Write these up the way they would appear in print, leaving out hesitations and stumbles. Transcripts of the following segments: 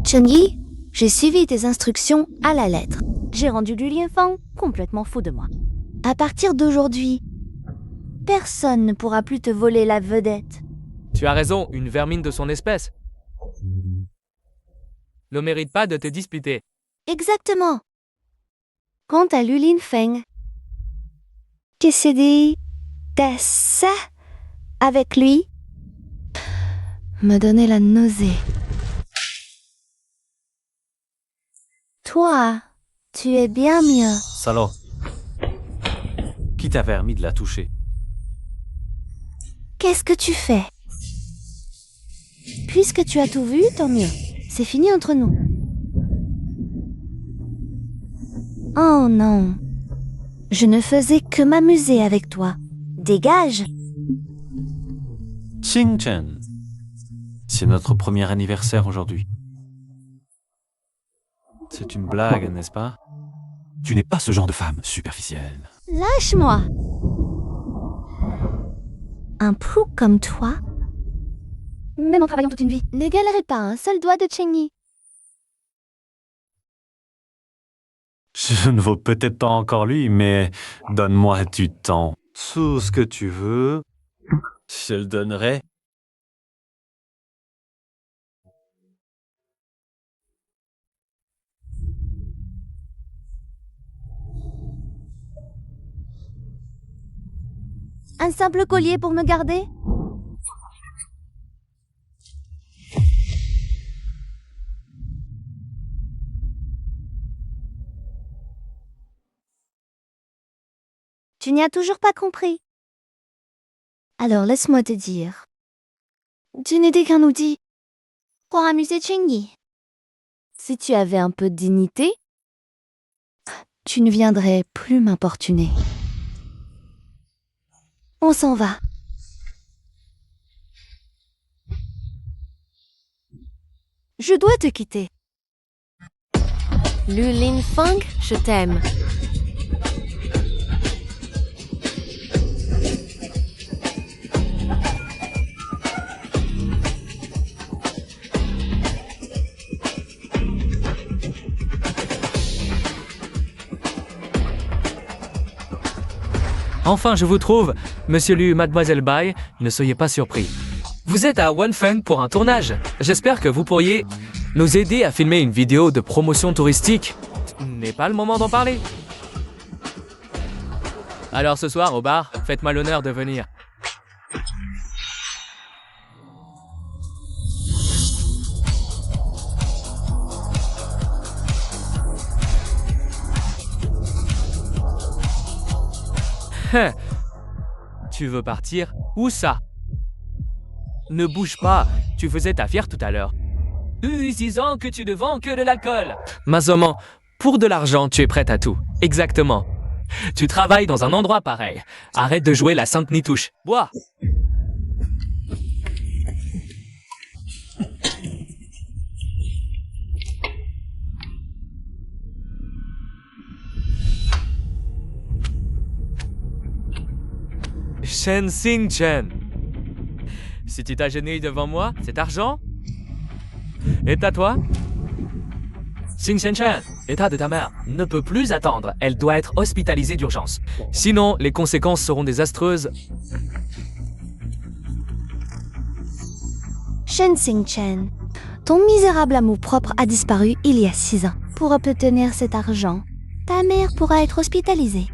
Cheng-Yi, j'ai suivi tes instructions à la lettre. J'ai rendu Lu Lianfeng complètement fou de moi. À partir d'aujourd'hui, personne ne pourra plus te voler la vedette. Tu as raison, une vermine de son espèce ne mérite pas de te disputer. Exactement. Quant à Lu Lianfeng, tu sais dit ça avec lui me donnait la nausée. Toi, tu es bien mieux. Salaud. Qui t'a permis de la toucher? Qu'est-ce que tu fais? Puisque tu as tout vu, tant mieux. C'est fini entre nous. Oh non. Je ne faisais que m'amuser avec toi. Dégage! Xingchen. C'est notre premier anniversaire aujourd'hui. C'est une blague, n'est-ce pas? Tu n'es pas ce genre de femme superficielle. Lâche-moi! Un prou comme toi, même en travaillant toute une vie, n'égalerait pas un seul doigt de Cheng-Yi. Je ne vaux peut-être pas encore lui, mais donne-moi du temps. Tout ce que tu veux, je le donnerai. Un simple collier pour me garder? Tu n'y as toujours pas compris. Alors laisse-moi te dire. Tu n'étais qu'un outil pour amuser Cheng-Yi. Si tu avais un peu de dignité, tu ne viendrais plus m'importuner. On s'en va. Je dois te quitter. Lu Lianfeng, je t'aime. Enfin, je vous trouve, Monsieur Lu, Mademoiselle Bai, ne soyez pas surpris. Vous êtes à Wanfeng pour un tournage. J'espère que vous pourriez nous aider à filmer une vidéo de promotion touristique. N'est pas le moment d'en parler. Alors ce soir, au bar, faites-moi l'honneur de venir. Tu veux partir? Où ça? Ne bouge pas, tu faisais ta fière tout à l'heure. 6 ans que tu ne vends que de l'alcool. Mazoman, pour de l'argent, tu es prête à tout. Exactement. Tu travailles dans un endroit pareil. Arrête de jouer la sainte nitouche. Bois. Shen Xingchen. Si tu t'agenouilles devant moi, cet argent est à toi. Xingchen, l'état de ta mère ne peut plus attendre. Elle doit être hospitalisée d'urgence. Sinon, les conséquences seront désastreuses. Shen Xingchen, ton misérable amour-propre a disparu il y a 6 ans. Pour obtenir cet argent, ta mère pourra être hospitalisée.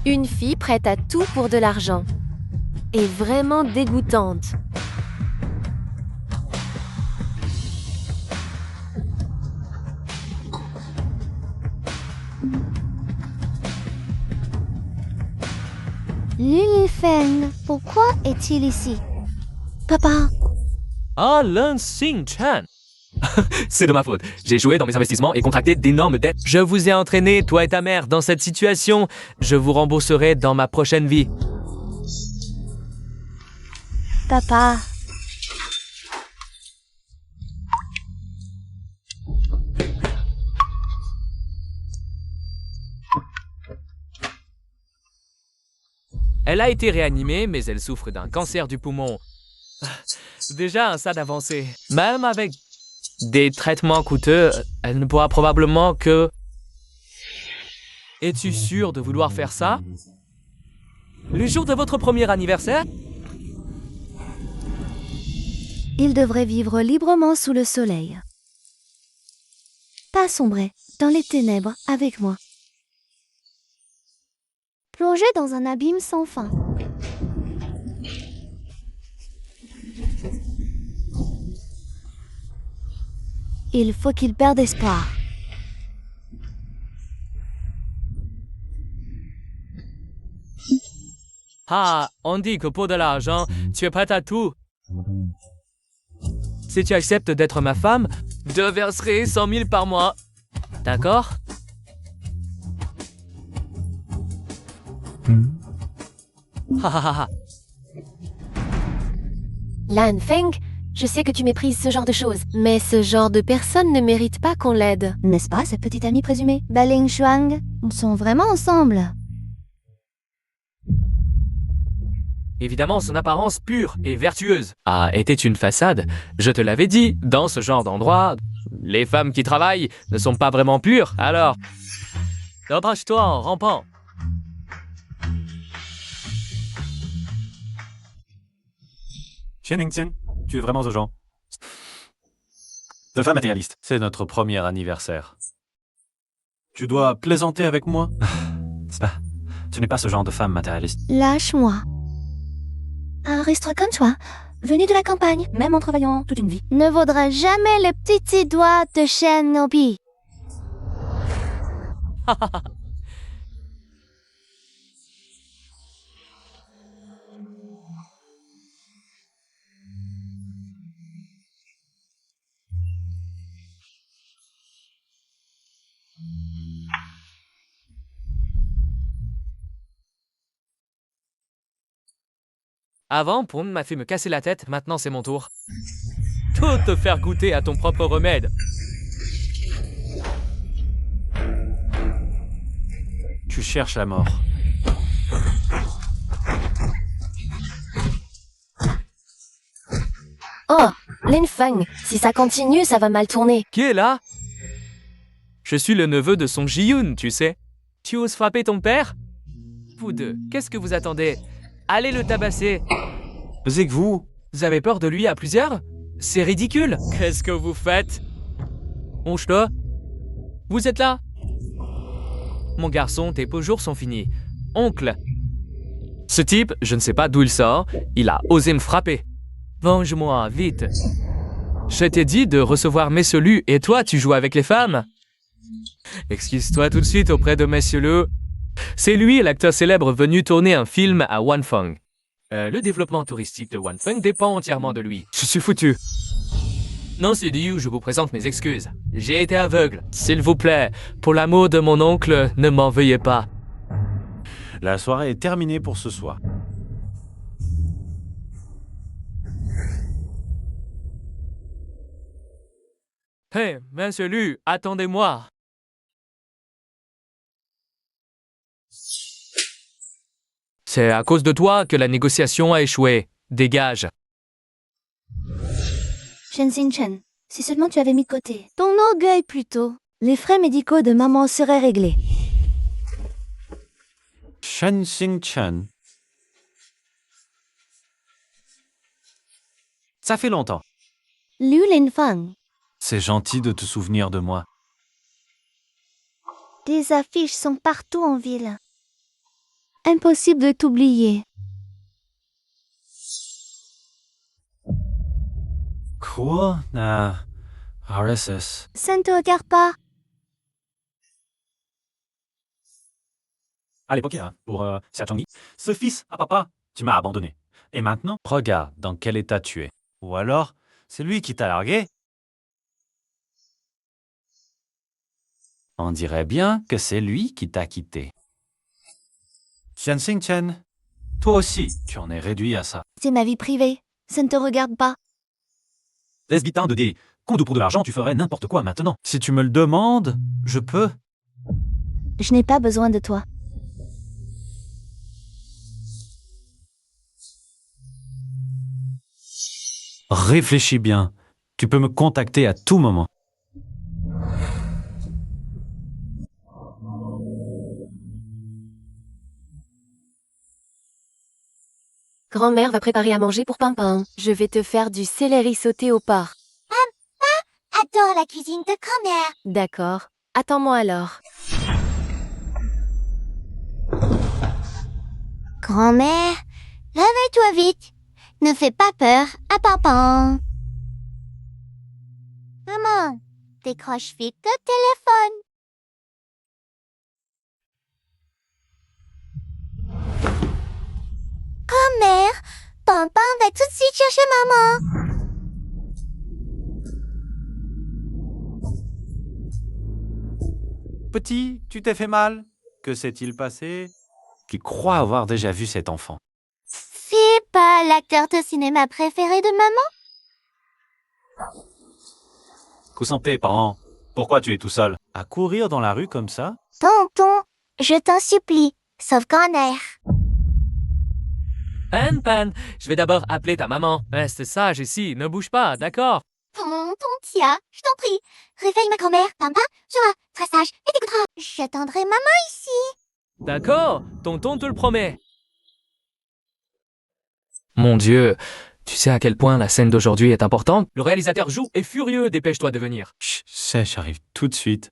Une fille prête à tout pour de l'argent. Et vraiment dégoûtante. Lu Lianfeng, pourquoi est-il ici? Papa, Ah, Lin Xingchen. C'est de ma faute. J'ai joué dans mes investissements et contracté d'énormes dettes. Je vous ai entraîné, toi et ta mère, dans cette situation. Je vous rembourserai dans ma prochaine vie. papa, Elle a été réanimée, mais elle souffre d'un cancer du poumon. Déjà un stade avancé. Même avec des traitements coûteux, elle ne pourra probablement que... Es-tu sûr de vouloir faire ça? Le jour de votre premier anniversaire? Il devrait vivre librement sous le soleil. Pas sombrer dans les ténèbres avec moi. Plonger dans un abîme sans fin. Il faut qu'il perde espoir. Ah, on dit que pour de l'argent, tu es prête à tout. Si tu acceptes d'être ma femme, je verserai 100 000 par mois. D'accord? Ha. Lan Feng, je sais que tu méprises ce genre de choses, mais ce genre de personne ne mérite pas qu'on l'aide. N'est-ce pas, cette petite amie présumée? Baling Shuang, ils sont vraiment ensemble. Évidemment, son apparence pure et vertueuse était une façade. Je te l'avais dit, dans ce genre d'endroit, les femmes qui travaillent ne sont pas vraiment pures. Alors, approche-toi en rampant. Shenington, tu es vraiment ce genre de femme matérialiste. C'est notre premier anniversaire. Tu dois plaisanter avec moi. C'est pas. Tu n'es pas ce genre de femme matérialiste. Lâche-moi. Un ristre comme toi, venu de la campagne, même en travaillant toute une vie, ne vaudra jamais le petit doigt de Shen Nobi. Avant, Pond m'a fait me casser la tête, maintenant c'est mon tour. Tout te faire goûter à ton propre remède. Tu cherches la mort. Oh, Lan Feng, si ça continue, ça va mal tourner. Qui est là? Je suis le neveu de Song Ji-yoon, tu sais. Tu oses frapper ton père? Vous deux, qu'est-ce que vous attendez? Allez le tabasser. C'est que vous? Vous avez peur de lui à plusieurs? C'est ridicule. Qu'est-ce que vous faites? Onche-le. Vous êtes là? Mon garçon, tes beaux jours sont finis. Oncle. Ce type, je ne sais pas d'où il sort, il a osé me frapper. Venge-moi, vite. Je t'ai dit de recevoir Monsieur Lu et toi, tu joues avec les femmes? Excuse-toi tout de suite auprès de Monsieur Lu. C'est lui, l'acteur célèbre venu tourner un film à Wanfeng. Le développement touristique de Wanfeng dépend entièrement de lui. Je suis foutu. Non, c'est Liu, je vous présente mes excuses. J'ai été aveugle. S'il vous plaît, pour l'amour de mon oncle, ne m'en veuillez pas. La soirée est terminée pour ce soir. Hé, Monsieur Lu, attendez-moi. C'est à cause de toi que la négociation a échoué. Dégage. Shen Xingchen, si seulement tu avais mis de côté ton orgueil plutôt, les frais médicaux de maman seraient réglés. Shen Xingchen. Ça fait longtemps. Liu Linfeng, C'est gentil de te souvenir de moi. des affiches sont partout en ville. Impossible de t'oublier. Quoi? RSS. Ça ne te regarde pas. À l'époque, pour Xia Changyi, ce fils à papa, tu m'as abandonné. Et maintenant, Regarde dans quel état tu es. Ou alors, c'est lui qui t'a largué? On dirait bien que c'est lui qui t'a quitté. Shen Xingchen, toi aussi, tu en es réduit à ça. C'est ma vie privée. Ça ne te regarde pas. lesbitain de des contes pour de l'argent, tu ferais n'importe quoi maintenant. Si tu me le demandes, je peux. Je n'ai pas besoin de toi. Réfléchis bien. Tu peux me contacter à tout moment. Grand-mère va préparer à manger pour Pimpin. Je vais te faire du céleri sauté au porc. Adore la cuisine de grand-mère. D'accord. Attends-moi alors. Grand-mère, réveille-toi vite. Ne fais pas peur à Pimpin. Maman, décroche vite le téléphone. Grand-mère, Pimpin va tout de suite chercher maman. Petit, tu t'es fait mal? Que s'est-il passé? Tu crois avoir déjà vu cet enfant. C'est pas l'acteur de cinéma préféré de maman? Où sont tes parents? Pourquoi tu es tout seul? À courir dans la rue comme ça? Tonton, je t'en supplie, sauve grand-mère. Pan, je vais d'abord appeler ta maman. Reste sage ici, ne bouge pas, d'accord? Tonton Tia, je t'en prie, réveille ma grand-mère. Pimpin sera très sage et t'écoutera. J'attendrai maman ici. D'accord, tonton te le promet. Mon Dieu, tu sais à quel point la scène d'aujourd'hui est importante? Le réalisateur joue et furieux, dépêche-toi de venir. Chut, sèche, j'arrive tout de suite.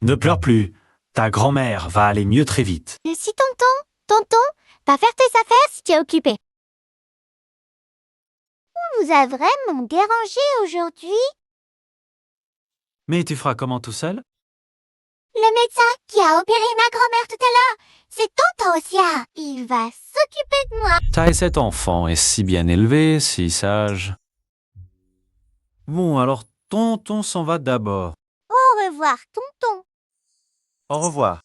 Ne pleure plus. Ta grand-mère va aller mieux très vite. Merci tonton. Tonton, va faire tes affaires si tu es occupé. On vous a vraiment dérangé aujourd'hui? Mais tu feras comment tout seul? Le médecin qui a opéré ma grand-mère tout à l'heure, c'est tonton Tia. Il va s'occuper de moi. Ta cet enfant est si bien élevé, si sage. Bon, alors tonton s'en va d'abord. Au revoir, tonton. Au revoir.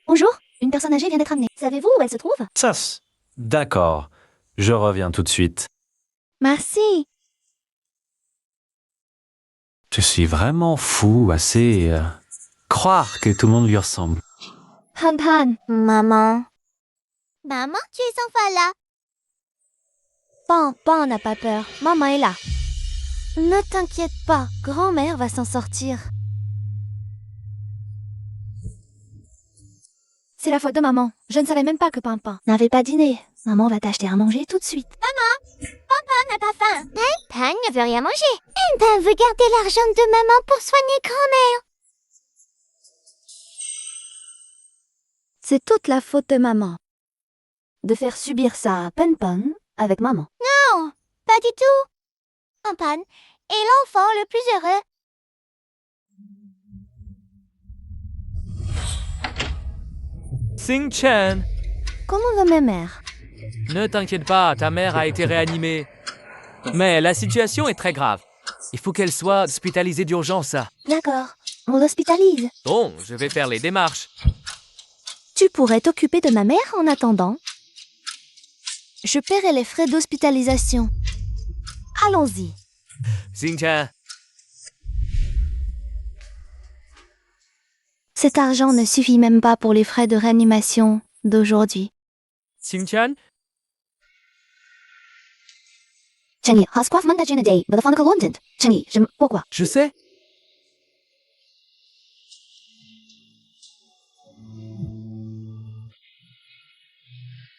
Bonjour, une personne âgée vient d'être amenée. Savez-vous où elle se trouve? Sas. D'accord. Je reviens tout de suite. Merci. Je suis vraiment fou, assez... croire que tout le monde lui ressemble. Pan. Maman. Maman, tu es enfin là. Pan n'a pas peur. Maman est là. Ne t'inquiète pas, grand-mère va s'en sortir. C'est la faute de maman. Je ne savais même pas que Pimpin n'avait pas dîné. Maman va t'acheter à manger tout de suite. Maman, Pimpin n'a pas faim. Pimpin ne veut rien manger. Pimpin veut garder l'argent de maman pour soigner grand-mère. C'est toute la faute de maman. De faire subir ça à Pimpin avec maman. Non, pas du tout. Pimpin est l'enfant le plus heureux. Xing-Chen, Comment va ma mère? ne t'inquiète pas, ta mère a été réanimée. Mais la situation est très grave. Il faut qu'elle soit hospitalisée d'urgence. D'accord, on l'hospitalise. Bon, je vais faire les démarches. Tu pourrais t'occuper de ma mère en attendant. Je paierai les frais d'hospitalisation. Allons-y. Xing-Chen, Cet argent ne suffit même pas pour les frais de réanimation d'aujourd'hui. Xing-Chen, Chengi, hasquaf mandagen a day, but the London. Chengi, pourquoi? je sais.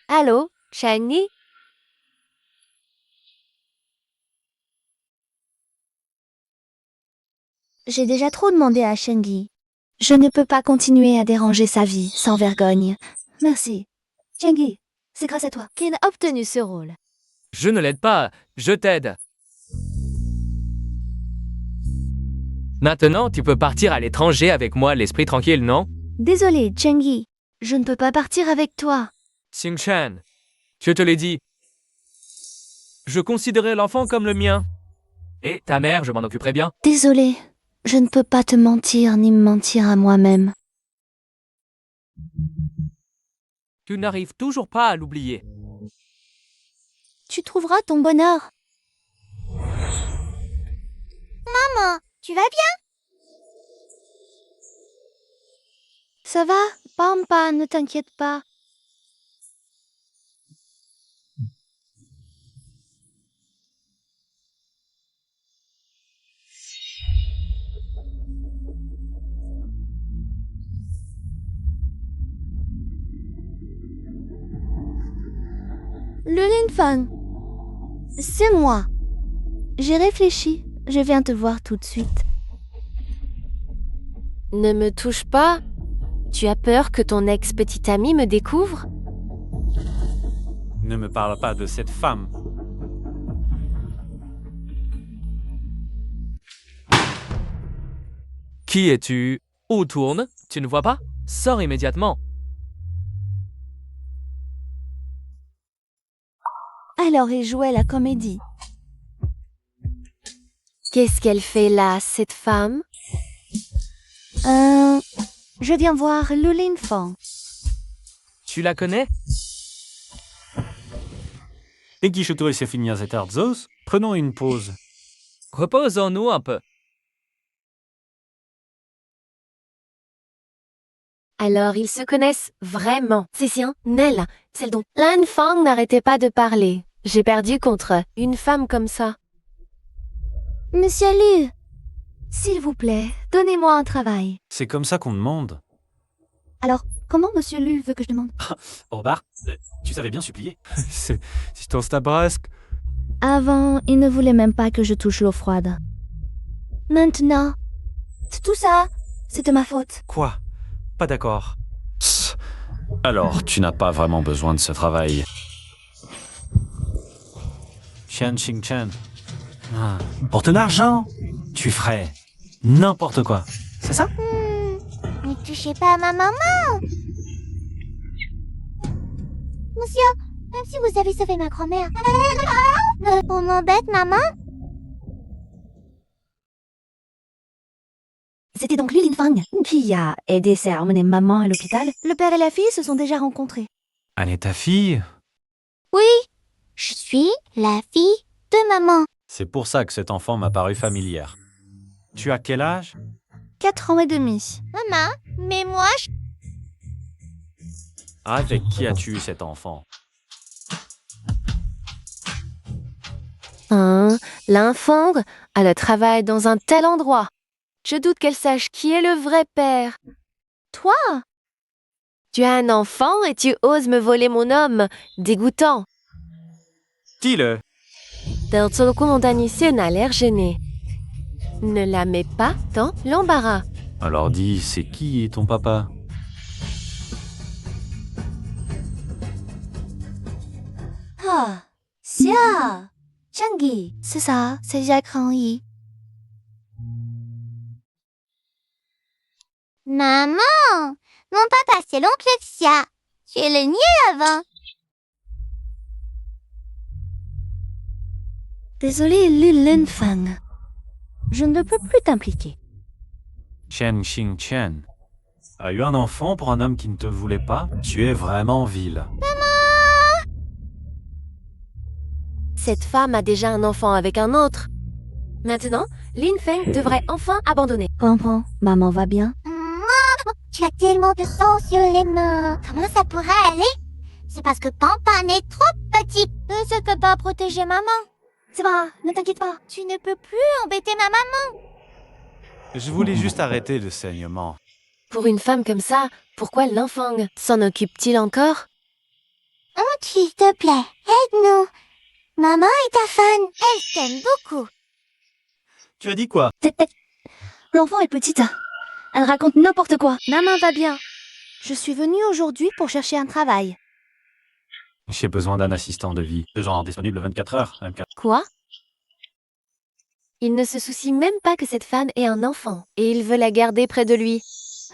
Allô, Chani? J'ai déjà trop demandé à Chengi. Je ne peux pas continuer à déranger sa vie sans vergogne. Merci. Chengi, c'est grâce à toi qu'il a obtenu ce rôle. Je ne l'aide pas, je t'aide. Maintenant, tu peux partir à l'étranger avec moi, l'esprit tranquille, non? Désolé, Chengi. Je ne peux pas partir avec toi. Xing-Chen, je te l'ai dit. Je considérais l'enfant comme le mien. Et ta mère, je m'en occuperai bien. Désolé. Je ne peux pas te mentir ni me mentir à moi-même. Tu n'arrives toujours pas à l'oublier. tu trouveras ton bonheur. Maman, tu vas bien? Ça va, Pampa, ne t'inquiète pas. Le Linfang, c'est moi. J'ai réfléchi, je viens te voir tout de suite. Ne me touche pas. Tu as peur que ton ex-petite amie me découvre? Ne me parle pas de cette femme. Qui es-tu? Où tourne? Tu ne vois pas? Sors immédiatement. Alors il jouait la comédie. Qu'est-ce qu'elle fait là, cette femme? Je viens voir le Linfang. Tu la connais? Egishuto et Sefinias et Tarzos, prenons une pause. Reposons-nous un peu. Alors ils se connaissent vraiment. C'est sien, Nell, celle dont Lan Fang n'arrêtait pas de parler. J'ai perdu contre une femme comme ça. Monsieur Liu, s'il vous plaît, donnez-moi un travail. C'est comme ça qu'on demande. Alors, comment Monsieur Liu veut que je demande? Oh Bart, tu savais bien supplier. C'est ton stabrasque. Avant, il ne voulait même pas que je touche l'eau froide. Maintenant, tout ça, c'est de ma faute. Quoi? Pas d'accord. Alors, tu n'as pas vraiment besoin de ce travail. Chen Xing Chen. Ah, pour ton argent, tu ferais n'importe quoi. C'est ça? Ne touchez pas à ma maman. Monsieur, même si vous avez sauvé ma grand-mère. On m'embête, maman? C'était donc lui, Linfang, qui a aidé à emmener maman à l'hôpital. Le père et la fille se sont déjà rencontrés. Anne est ta fille? Oui, je suis la fille de maman. C'est pour ça que cet enfant m'a paru familière. Tu as quel âge? 4 ans et demi. Maman, mais moi, Avec qui as-tu eu cet enfant? Hein? Lan Fang, elle travaille dans un tel endroit. Je doute qu'elle sache qui est le vrai père. Toi? Tu as un enfant et tu oses me voler mon homme. Dégoûtant. Dis-le. Del Tsolokundanisie n'a l'air gêné. Ne la mets pas dans l'embarras. Alors dis, c'est qui ton papa? Ah, Xia, Changi. C'est ça, c'est Jacques Ranyi. maman, mon papa, c'est l'oncle Xia. Tu es le niais avant. Désolé, Lu Linfang. Je ne peux plus t'impliquer. Chen Xing Chen. A eu un enfant pour un homme qui ne te voulait pas? Tu es vraiment vil. Cette femme a déjà un enfant avec un autre. Maintenant, Lin Feng devrait enfin abandonner. Comprends, maman va bien. Tu as tellement de sang sur les mains. Comment ça pourrait aller? C'est parce que Pampan est trop petit. Je ne peux pas protéger maman. C'est va, ne t'inquiète pas. Tu ne peux plus embêter ma maman. Je voulais juste arrêter le saignement. Pour une femme comme ça, pourquoi Lin Feng s'en occupe-t-il encore? Oh, s'il te plaît, aide-nous. Maman est ta fan. Elle t'aime beaucoup. Tu as dit quoi? L'enfant est petite. Elle raconte n'importe quoi. Maman va bien. Je suis venue aujourd'hui pour chercher un travail. J'ai besoin d'un assistant de vie. De genre disponible 24 heures. 24. Quoi? Il ne se soucie même pas que cette femme ait un enfant, et il veut la garder près de lui.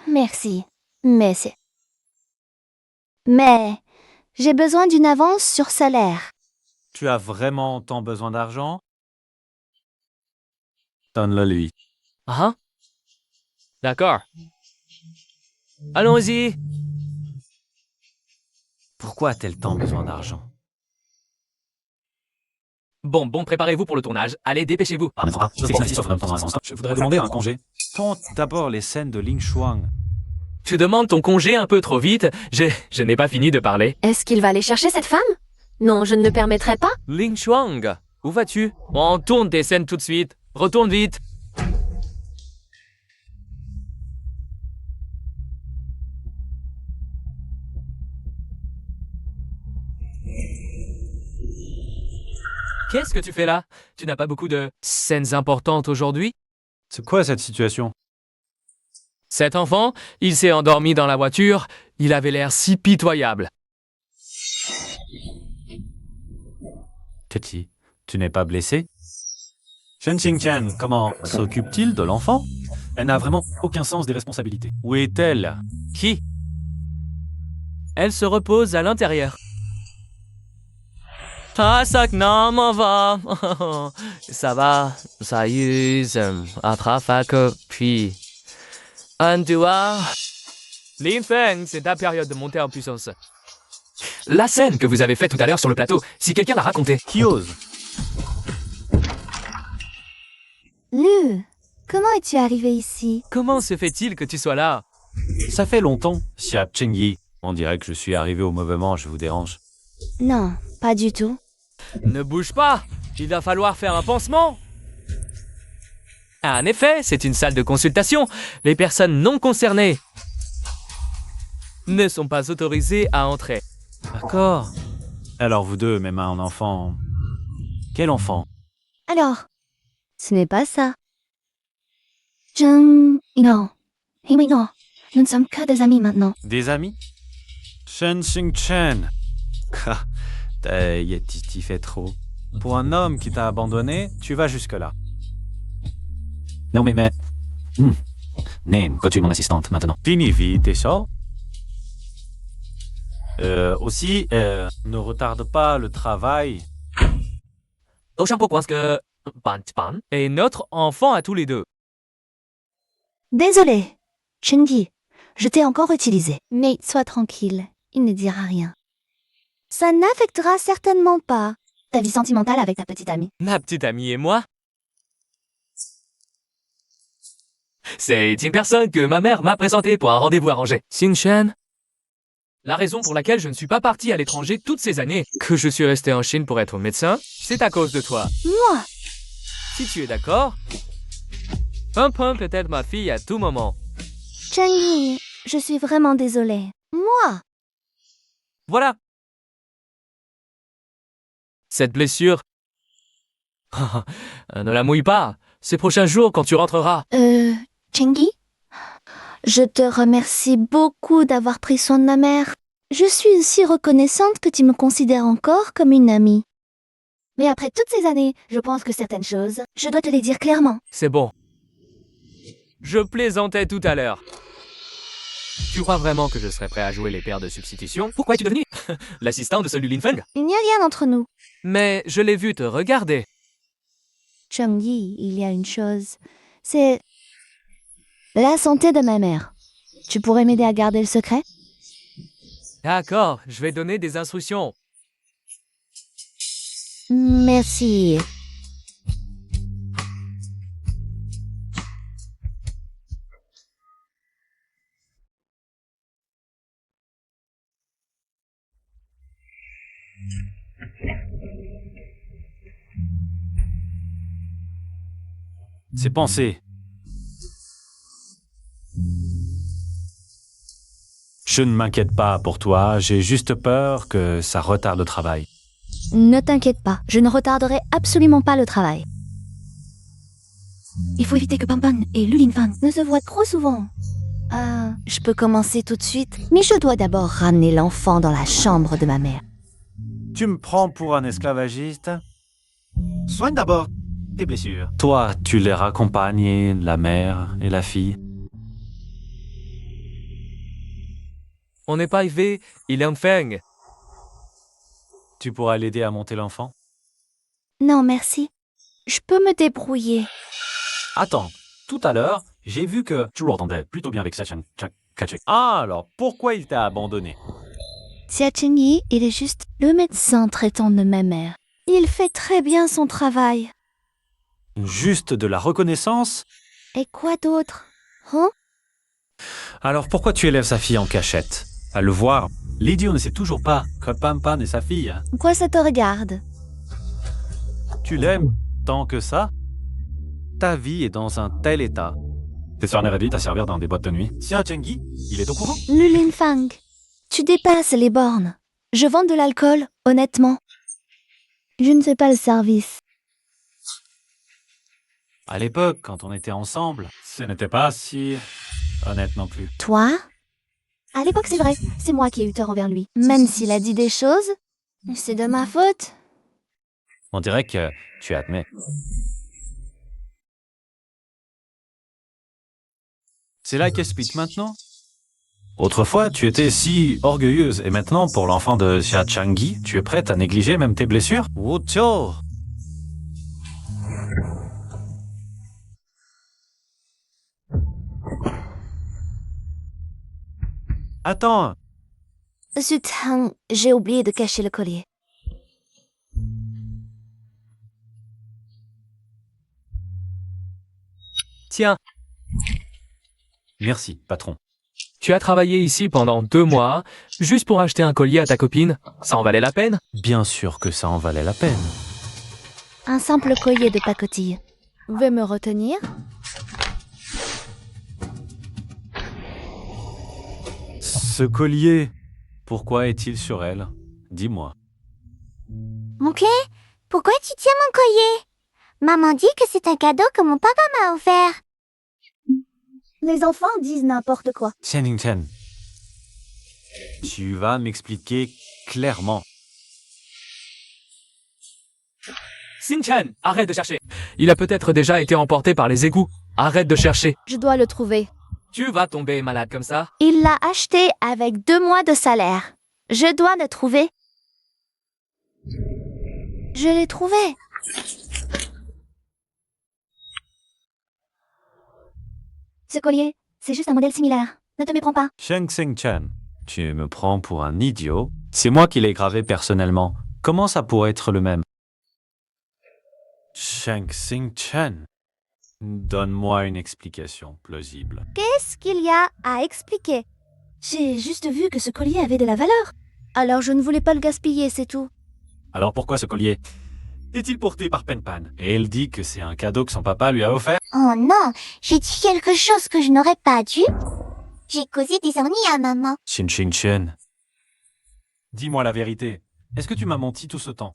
Merci. Mais j'ai besoin d'une avance sur salaire. Tu as vraiment tant besoin d'argent? Donne-le lui. Ah? D'accord. Allons-y. Pourquoi a-t-elle tant besoin d'argent? Bon, préparez-vous pour le tournage. Allez, dépêchez-vous. Je voudrais demander un congé. Tente d'abord les scènes de Ling Shuang. Tu demandes ton congé un peu trop vite. Je n'ai pas fini de parler. Est-ce qu'il va aller chercher cette femme? Non, je ne le permettrai pas. Ling Shuang, où vas-tu? On tourne des scènes tout de suite. Retourne vite. Qu'est-ce que tu fais là? Tu n'as pas beaucoup de scènes importantes aujourd'hui? C'est quoi cette situation? Cet enfant, il s'est endormi dans la voiture. Il avait l'air si pitoyable. Teti, tu n'es pas blessé? Shen Xingchen, comment s'occupe-t-il de l'enfant? Elle n'a vraiment aucun sens des responsabilités. Où est-elle? Qui? Elle se repose à l'intérieur. Ah, ça non, m'en va. Ça va, ça use, attrape puis. Un doigt. Lin Feng, c'est ta période de monter en puissance. La scène que vous avez faite tout à l'heure sur le plateau, si quelqu'un l'a racontée. Qui ose? Lu, comment es-tu arrivé ici? Comment se fait-il que tu sois là? Ça fait longtemps, Xia Chengyi. On dirait que je suis arrivé au mauvais moment, je vous dérange. Non, pas du tout. Ne bouge pas, il va falloir faire un pansement. En effet, c'est une salle de consultation. Les personnes non concernées ne sont pas autorisées à entrer. D'accord. Alors vous deux, même un enfant... Quel enfant? Alors, ce n'est pas ça. Non. Eh oui, non. Nous ne sommes que des amis maintenant. Des amis? Shen Xingchen. T'y fais trop. Pour un homme qui t'a abandonné, tu vas jusque-là. Non mais... Naine, tu es mon assistante maintenant. Fini vite, et ça? Aussi, ne retarde pas le travail. Et notre enfant à tous les deux. Désolé, Chengyi, je t'ai encore utilisé. Mais sois tranquille, il ne dira rien. Ça n'affectera certainement pas ta vie sentimentale avec ta petite amie. Ma petite amie et moi. C'est une personne que ma mère m'a présentée pour un rendez-vous arrangé. Xingchen. La raison pour laquelle je ne suis pas parti à l'étranger toutes ces années, que je suis resté en Chine pour être médecin, c'est à cause de toi. Moi, Si tu es d'accord, Pum peut être ma fille à tout moment. Chengyi, je suis vraiment désolée. Moi, Voilà. Cette blessure... ne la mouille pas. Ces prochains jours, quand tu rentreras. Chengyi, je te remercie beaucoup d'avoir pris soin de ma mère. Je suis si reconnaissante que tu me considères encore comme une amie. Mais après toutes ces années, je pense que certaines choses, je dois te les dire clairement. C'est bon. Je plaisantais tout à l'heure. Tu crois vraiment que je serais prêt à jouer les pères de substitution? Pourquoi es-tu devenu l'assistant de celui Lin Feng? Il n'y a rien entre nous. Mais je l'ai vu te regarder. Chengyi, il y a une chose. C'est la santé de ma mère. Tu pourrais m'aider à garder le secret? D'accord, je vais donner des instructions. Merci. C'est pensé. Je ne m'inquiète pas pour toi, j'ai juste peur que ça retarde le travail. Ne t'inquiète pas, je ne retarderai absolument pas le travail. Il faut éviter que Pampan et Lulin Fang ne se voient trop souvent. Je peux commencer tout de suite, mais je dois d'abord ramener l'enfant dans la chambre de ma mère. Tu me prends pour un esclavagiste? Soigne d'abord tes blessures. Toi, tu les raccompagnes, la mère et la fille. On n'est pas arrivé, il est en Feng. Tu pourras l'aider à monter l'enfant? Non, merci. Je peux me débrouiller. Attends, tout à l'heure, j'ai vu que tu l'entendais plutôt bien avec Sachin. Ah, alors pourquoi il t'a abandonné? Xia Chengyi, il est juste le médecin traitant de ma mère. Il fait très bien son travail. Juste de la reconnaissance? Et quoi d'autre? Hein? Alors pourquoi tu élèves sa fille en cachette? À le voir, l'idiot ne sait toujours pas que Pampan est sa fille. Quoi ça te regarde? Tu l'aimes tant que ça? Ta vie est dans un tel état. Tes soeurs Neredi à servir dans des boîtes de nuit. Xia Chengyi, il est au courant? Lulin Fang, tu dépasses les bornes. Je vends de l'alcool, honnêtement. Je ne fais pas le service. À l'époque, quand on était ensemble, ce n'était pas si honnête non plus. Toi? À l'époque, c'est vrai, c'est moi qui ai eu tort envers lui. Même s'il a dit des choses, c'est de ma faute. On dirait que tu admets. C'est là qu'explique maintenant? Autrefois, tu étais si orgueilleuse et maintenant, pour l'enfant de Xia Changyi, tu es prête à négliger même tes blessures? Wocho! Attends, Zut, j'ai oublié de cacher le collier. Tiens, merci, patron. tu as travaillé ici pendant 2 mois, juste pour acheter un collier à ta copine. Ça en valait la peine? Bien sûr que ça en valait la peine. Un simple collier de pacotille. Veux me retenir? Ce collier, pourquoi est-il sur elle? Dis-moi. Mon clé, pourquoi tu tiens mon collier? Maman dit que c'est un cadeau que mon papa m'a offert. Les enfants disent n'importe quoi. Chen Chen, tu vas m'expliquer clairement. Xin-Chen, arrête de chercher. Il a peut-être déjà été emporté par les égouts. Arrête de chercher. Je dois le trouver. Tu vas tomber malade comme ça. Il l'a acheté avec 2 mois de salaire. Je dois le trouver. Je l'ai trouvé. Ce collier, c'est juste un modèle similaire. Ne te méprends pas. Sheng Xing Chen, tu me prends pour un idiot. C'est moi qui l'ai gravé personnellement. Comment ça pourrait être le même? Sheng Xing Chen, donne-moi une explication plausible. Qu'est-ce qu'il y a à expliquer? J'ai juste vu que ce collier avait de la valeur. Alors je ne voulais pas le gaspiller, c'est tout. Alors pourquoi ce collier est-il porté par Penpan? Et elle dit que c'est un cadeau que son papa lui a offert? Oh non, j'ai dit quelque chose que je n'aurais pas dû. J'ai causé des ennuis à maman. Xin Xing Chen, dis-moi la vérité. Est-ce que tu m'as menti tout ce temps?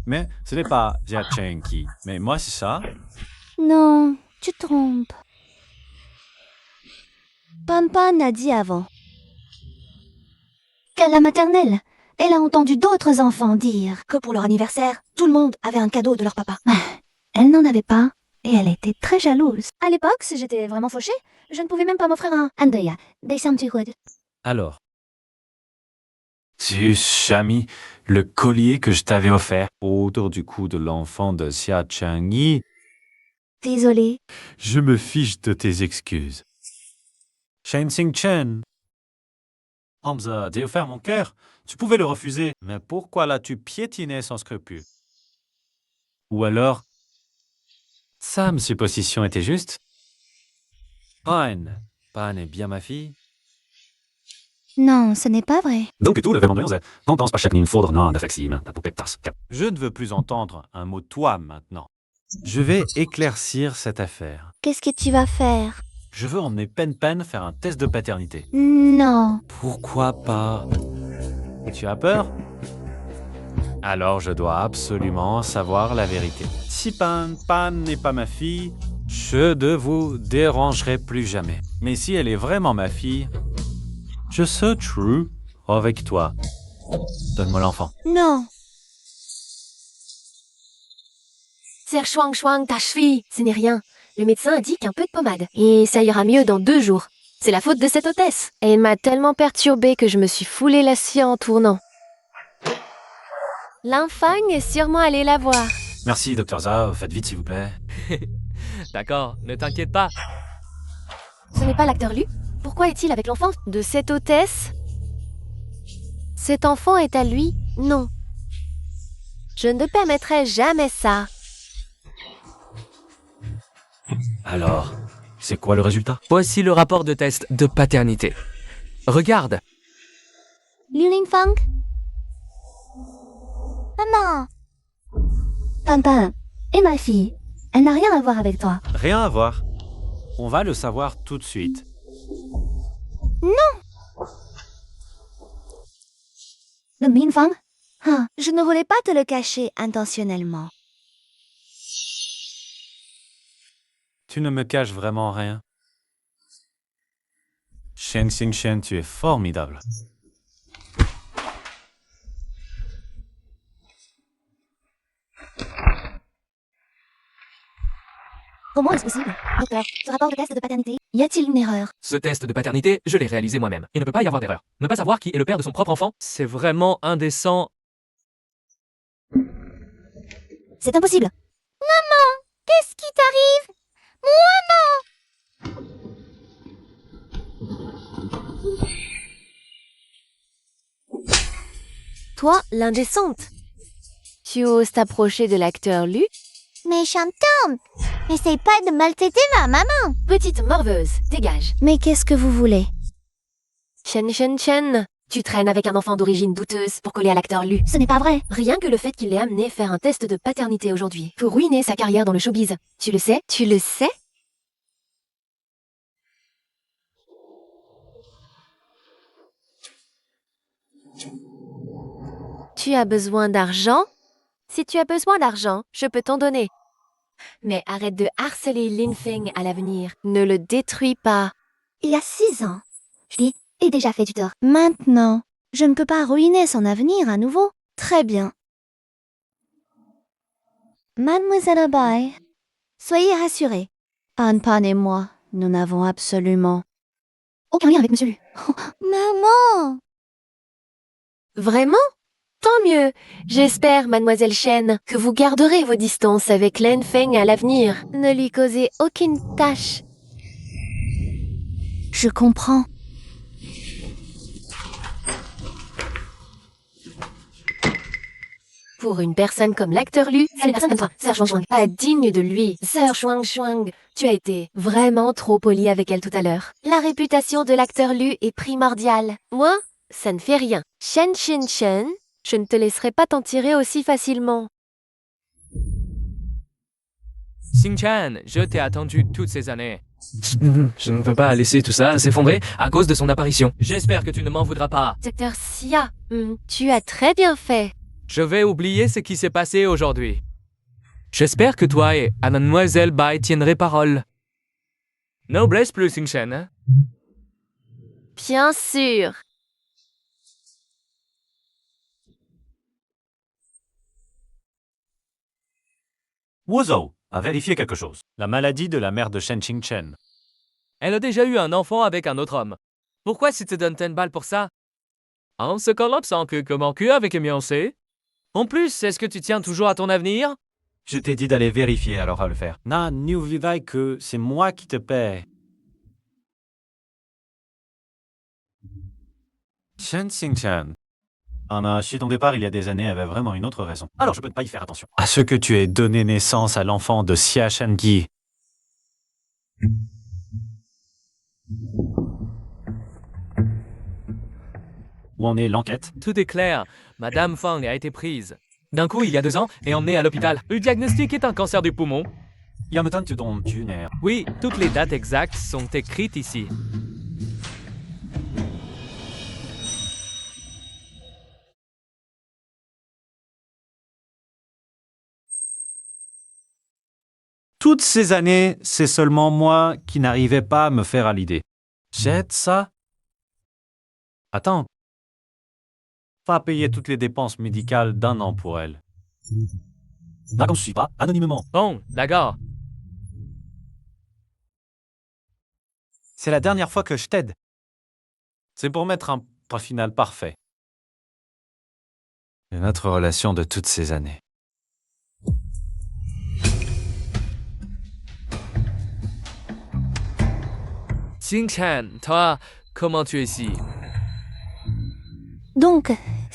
Mais ce n'est pas Jia Chengyi. Mais moi, c'est ça. Non, tu te trompes. Pampan a dit avant qu'à la maternelle, elle a entendu d'autres enfants dire que pour leur anniversaire, tout le monde avait un cadeau de leur papa. Elle n'en avait pas et elle était très jalouse. À l'époque, si j'étais vraiment fauchée, je ne pouvais même pas m'offrir un Andrea, des Samtuhood. Alors, tu as mis le collier que je t'avais offert autour du cou de l'enfant de Xia Changyi. Désolée. Je me fiche de tes excuses. Sheng Xing Chen. Hamza, t'as offert mon cœur. Tu pouvais le refuser. Mais pourquoi l'as-tu piétiné sans scrupule? Ou alors, sa supposition était juste? Pan est bien ma fille. Non, ce n'est pas vrai. Je ne veux plus entendre un mot toi maintenant. Je vais éclaircir cette affaire. Qu'est-ce que tu vas faire? Je veux emmener Pen faire un test de paternité. Non. Pourquoi pas? Tu as peur? Alors je dois absolument savoir la vérité. Si Pan n'est pas ma fille, je ne vous dérangerai plus jamais. Mais si elle est vraiment ma fille, je serai true avec toi. Donne-moi l'enfant. Non. Serre Shuang Shuang, ta cheville, ce n'est rien. Le médecin a dit qu'un peu de pommade. Et ça ira mieux dans 2 jours. C'est la faute de cette hôtesse. Elle m'a tellement perturbée que je me suis foulé la scie en tournant. L'enfant est sûrement allé la voir. Merci, Dr. Zhao. Faites vite, s'il vous plaît. D'accord, ne t'inquiète pas. Ce n'est pas l'acteur Lu? Pourquoi est-il avec l'enfant de cette hôtesse? Cet enfant est à lui? Non. Je ne permettrai jamais ça. Alors, c'est quoi le résultat? Voici le rapport de test de paternité. Regarde. Liu Lingfang? Maman, Papa, et ma fille, elle n'a rien à voir avec toi. Rien à voir. On va le savoir tout de suite. Le Minfang? Ah, je ne voulais pas te le cacher intentionnellement. Tu ne me caches vraiment rien. Shen Xingchen, tu es formidable. Comment est-ce possible? Docteur, ce rapport de test de paternité, y a-t-il une erreur? Ce test de paternité, je l'ai réalisé moi-même. Il ne peut pas y avoir d'erreur. Ne pas savoir qui est le père de son propre enfant, c'est vraiment indécent. C'est impossible. qu'est-ce qui t'arrive? Toi, l'indécente. Tu oses t'approcher de l'acteur Lu? Méchante tante, n'essaye pas de maltraiter ma maman. Petite morveuse, dégage. Mais qu'est-ce que vous voulez? Chen, tu traînes avec un enfant d'origine douteuse pour coller à l'acteur Lu. Ce n'est pas vrai. Rien que le fait qu'il l'ait amené faire un test de paternité aujourd'hui pour ruiner sa carrière dans le showbiz. Tu le sais? Tu le sais? Tu as besoin d'argent? Si tu as besoin d'argent, je peux t'en donner. Mais arrête de harceler Lin Feng à l'avenir. Ne le détruis pas. Il y a 6 ans, je lui ai déjà fait du tort. Maintenant, je ne peux pas ruiner son avenir à nouveau. Très bien. Mademoiselle Bai, soyez rassurée. Pan et moi, nous n'avons absolument aucun lien avec Monsieur Lu. Maman, Vraiment? Tant mieux. J'espère, mademoiselle Shen, que vous garderez vos distances avec Lin Feng à l'avenir. Ne lui causez aucune tâche. Je comprends. Pour une personne comme l'acteur Lu, c'est une personne comme toi, Sœur Shuang, pas digne de lui. Sœur Shuang, tu as été vraiment trop polie avec elle tout à l'heure. La réputation de l'acteur Lu est primordiale. Moi, ça ne fait rien. Shen, je ne te laisserai pas t'en tirer aussi facilement. Xingchen, je t'ai attendu toutes ces années. Je ne peux pas laisser tout ça s'effondrer à cause de son apparition. J'espère que tu ne m'en voudras pas. Docteur Xia, tu as très bien fait. Je vais oublier ce qui s'est passé aujourd'hui. J'espère que toi et à Mademoiselle Bai tiendrez parole. Ne blesse plus, Xingchen. Hein? Bien sûr. Wuzhou a vérifié quelque chose. La maladie de la mère de Shen Xingchen. Elle a déjà eu un enfant avec un autre homme. Pourquoi si tu donnes 10 balles pour ça? En se collapsant que comment cul avec Beyoncé? En plus, est-ce que tu tiens toujours à ton avenir? Je t'ai dit d'aller vérifier, alors à le faire. Na, n'oublie que c'est moi qui te paie. Shen Xingchen. Anna, chez ton départ il y a des années, avait vraiment une autre raison. Alors je peux pas y faire attention. À ce que tu aies donné naissance à l'enfant de Xia Shangi. Où en est l'enquête? Tout est clair. Madame Fang a été prise. D'un coup, il y a 2 ans, et emmenée à l'hôpital. Le diagnostic est un cancer du poumon. Oui, toutes les dates exactes sont écrites ici. Toutes ces années, c'est seulement moi qui n'arrivais pas à me faire à l'idée. Jette ça? Attends. Va payer toutes les dépenses médicales d'1 an pour elle. Là, comme je suis pas, anonymement. Bon, d'accord. C'est la dernière fois que je t'aide. C'est pour mettre un point final parfait. Et notre relation de toutes ces années. Xingchen, toi, comment tu es ici? Donc,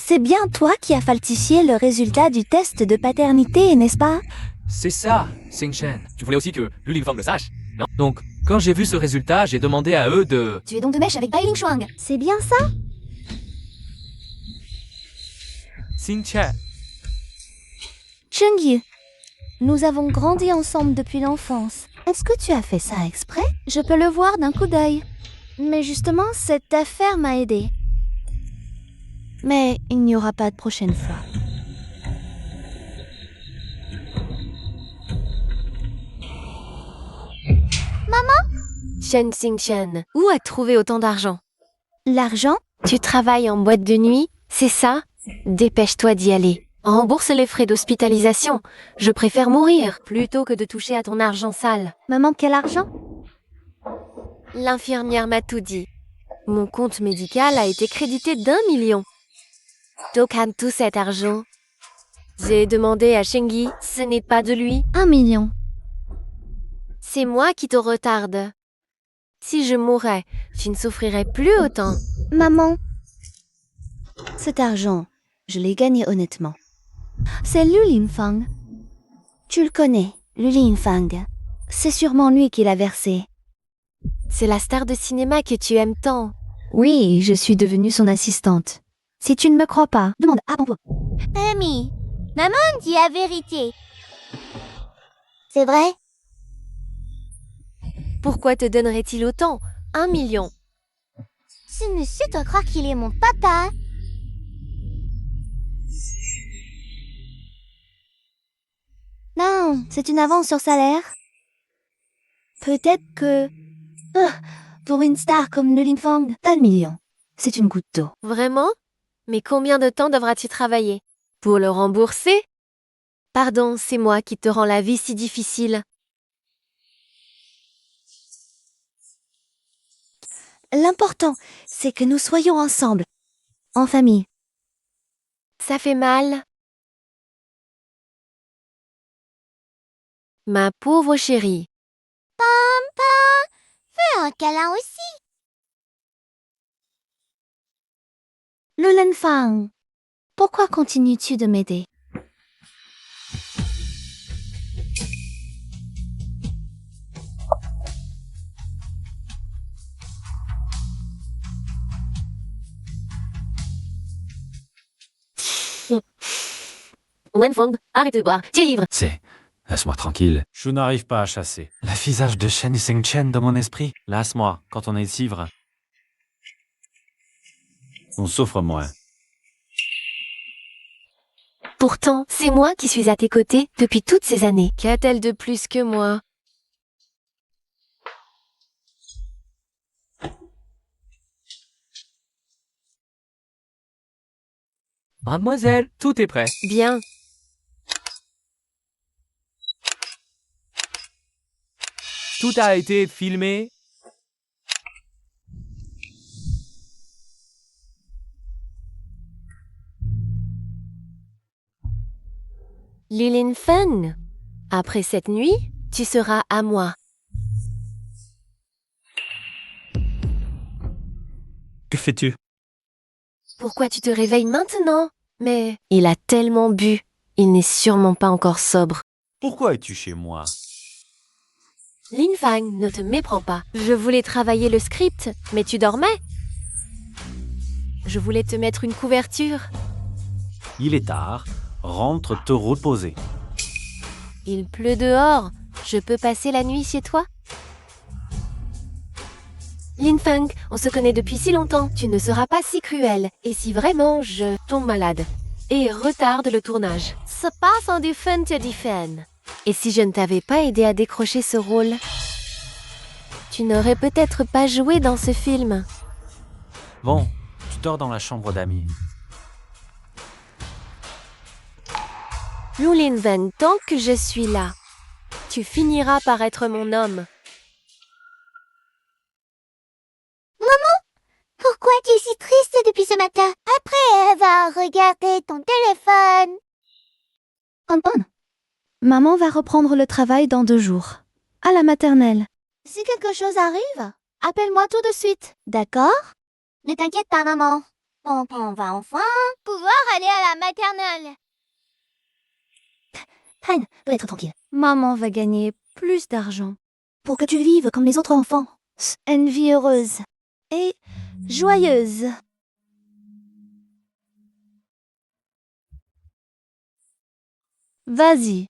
C'est bien toi qui as falsifié le résultat du test de paternité, n'est-ce pas? C'est ça, Xingchen. Tu voulais aussi que Lu Lingfang le sache, non? Donc, quand j'ai vu ce résultat, j'ai demandé à eux de... Tu es donc de mèche avec Bai Lingshuang. C'est bien ça? Xingchen. Chengyu, nous avons grandi ensemble depuis l'enfance. Est-ce que tu as fait ça exprès? Je peux le voir d'un coup d'œil. Mais justement, cette affaire m'a aidé. Mais il n'y aura pas de prochaine fois. Shen Xingchen, où as-tu trouvé autant d'argent? L'argent? Tu travailles en boîte de nuit, c'est ça? Dépêche-toi d'y aller. Rembourse les frais d'hospitalisation. Je préfère mourir plutôt que de toucher à ton argent sale. Maman, quel argent? L'infirmière m'a tout dit. Mon compte médical a été crédité d'1 million. Tokan tout cet argent. J'ai demandé à Shengi, ce n'est pas de lui. 1 million. C'est moi qui te retarde. Si je mourais, tu ne souffrirais plus autant. Maman, cet argent, je l'ai gagné honnêtement. C'est Lu Lingfang. Tu le connais, Lu Lingfang. C'est sûrement lui qui l'a versé. C'est la star de cinéma que tu aimes tant. Oui, je suis devenue son assistante. Si tu ne me crois pas, demande à Bambo. Ami, maman dit la vérité. C'est vrai? Pourquoi te donnerait-il autant? 1 million. Ce monsieur doit croire qu'il est mon papa. Non, c'est une avance sur salaire. Peut-être que... pour une star comme Lu Lingfang, 1 million. C'est une goutte d'eau. Vraiment? Mais combien de temps devras-tu travailler? Pour le rembourser? Pardon, c'est moi qui te rends la vie si difficile. L'important, c'est que nous soyons ensemble. En famille. Ça fait mal. Ma pauvre chérie. Fais un câlin aussi. Lu Lingfang, pourquoi continues-tu de m'aider? Wenfeng, arrête de boire, tu es ivre. C'est... Laisse-moi tranquille. Je n'arrive pas à chasser. Le visage de Shen Xingchen dans mon esprit. Laisse-moi, quand on est ivre. On souffre moins. Pourtant, c'est moi qui suis à tes côtés depuis toutes ces années. Qu'a-t-elle de plus que moi? Mademoiselle, tout est prêt. Bien. Tout a été filmé. Lu Lingfang, après cette nuit, tu seras à moi. Que fais-tu? Pourquoi tu te réveilles maintenant? Mais il a tellement bu, il n'est sûrement pas encore sobre. Pourquoi es-tu chez moi? Lingfang, ne te méprends pas. Je voulais travailler le script, mais tu dormais. Je voulais te mettre une couverture. Il est tard. Rentre te reposer. Il pleut dehors. Je peux passer la nuit chez toi? Lingfang, on se connaît depuis si longtemps. Tu ne seras pas si cruel. Et si vraiment je tombe malade et retarde le tournage, ça passe en Difen te Difen. Et si je ne t'avais pas aidé à décrocher ce rôle, tu n'aurais peut-être pas joué dans ce film. Bon, tu dors dans la chambre d'amis. Lu Lingfang, tant que je suis là, tu finiras par être mon homme. Pourquoi tu es si triste depuis ce matin? Après avoir regardé ton téléphone. Anton, maman va reprendre le travail dans 2 jours. À la maternelle. Si quelque chose arrive, appelle-moi tout de suite. D'accord? Ne t'inquiète pas, maman. Pampan va enfin pouvoir aller à la maternelle. Han peut être tranquille. Maman va gagner plus d'argent. Pour que tu vives comme les autres enfants. Une vie heureuse. Et joyeuse. Vas-y.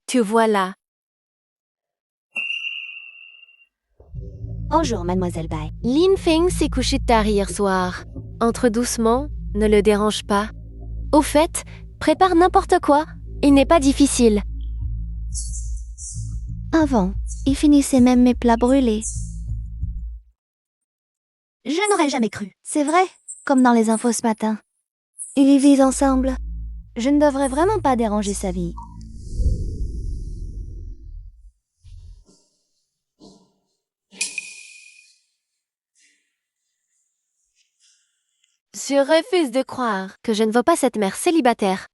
Te voilà. Bonjour, mademoiselle Bai. Lin Feng s'est couché tard hier soir. Entre doucement, ne le dérange pas. Au fait, prépare n'importe quoi. Il n'est pas difficile. Avant, il finissait même mes plats brûlés. Je n'aurais jamais cru. C'est vrai, comme dans les infos ce matin. Ils y vivent ensemble. Je ne devrais vraiment pas déranger sa vie. Je refuse de croire que je ne veux pas cette mère célibataire.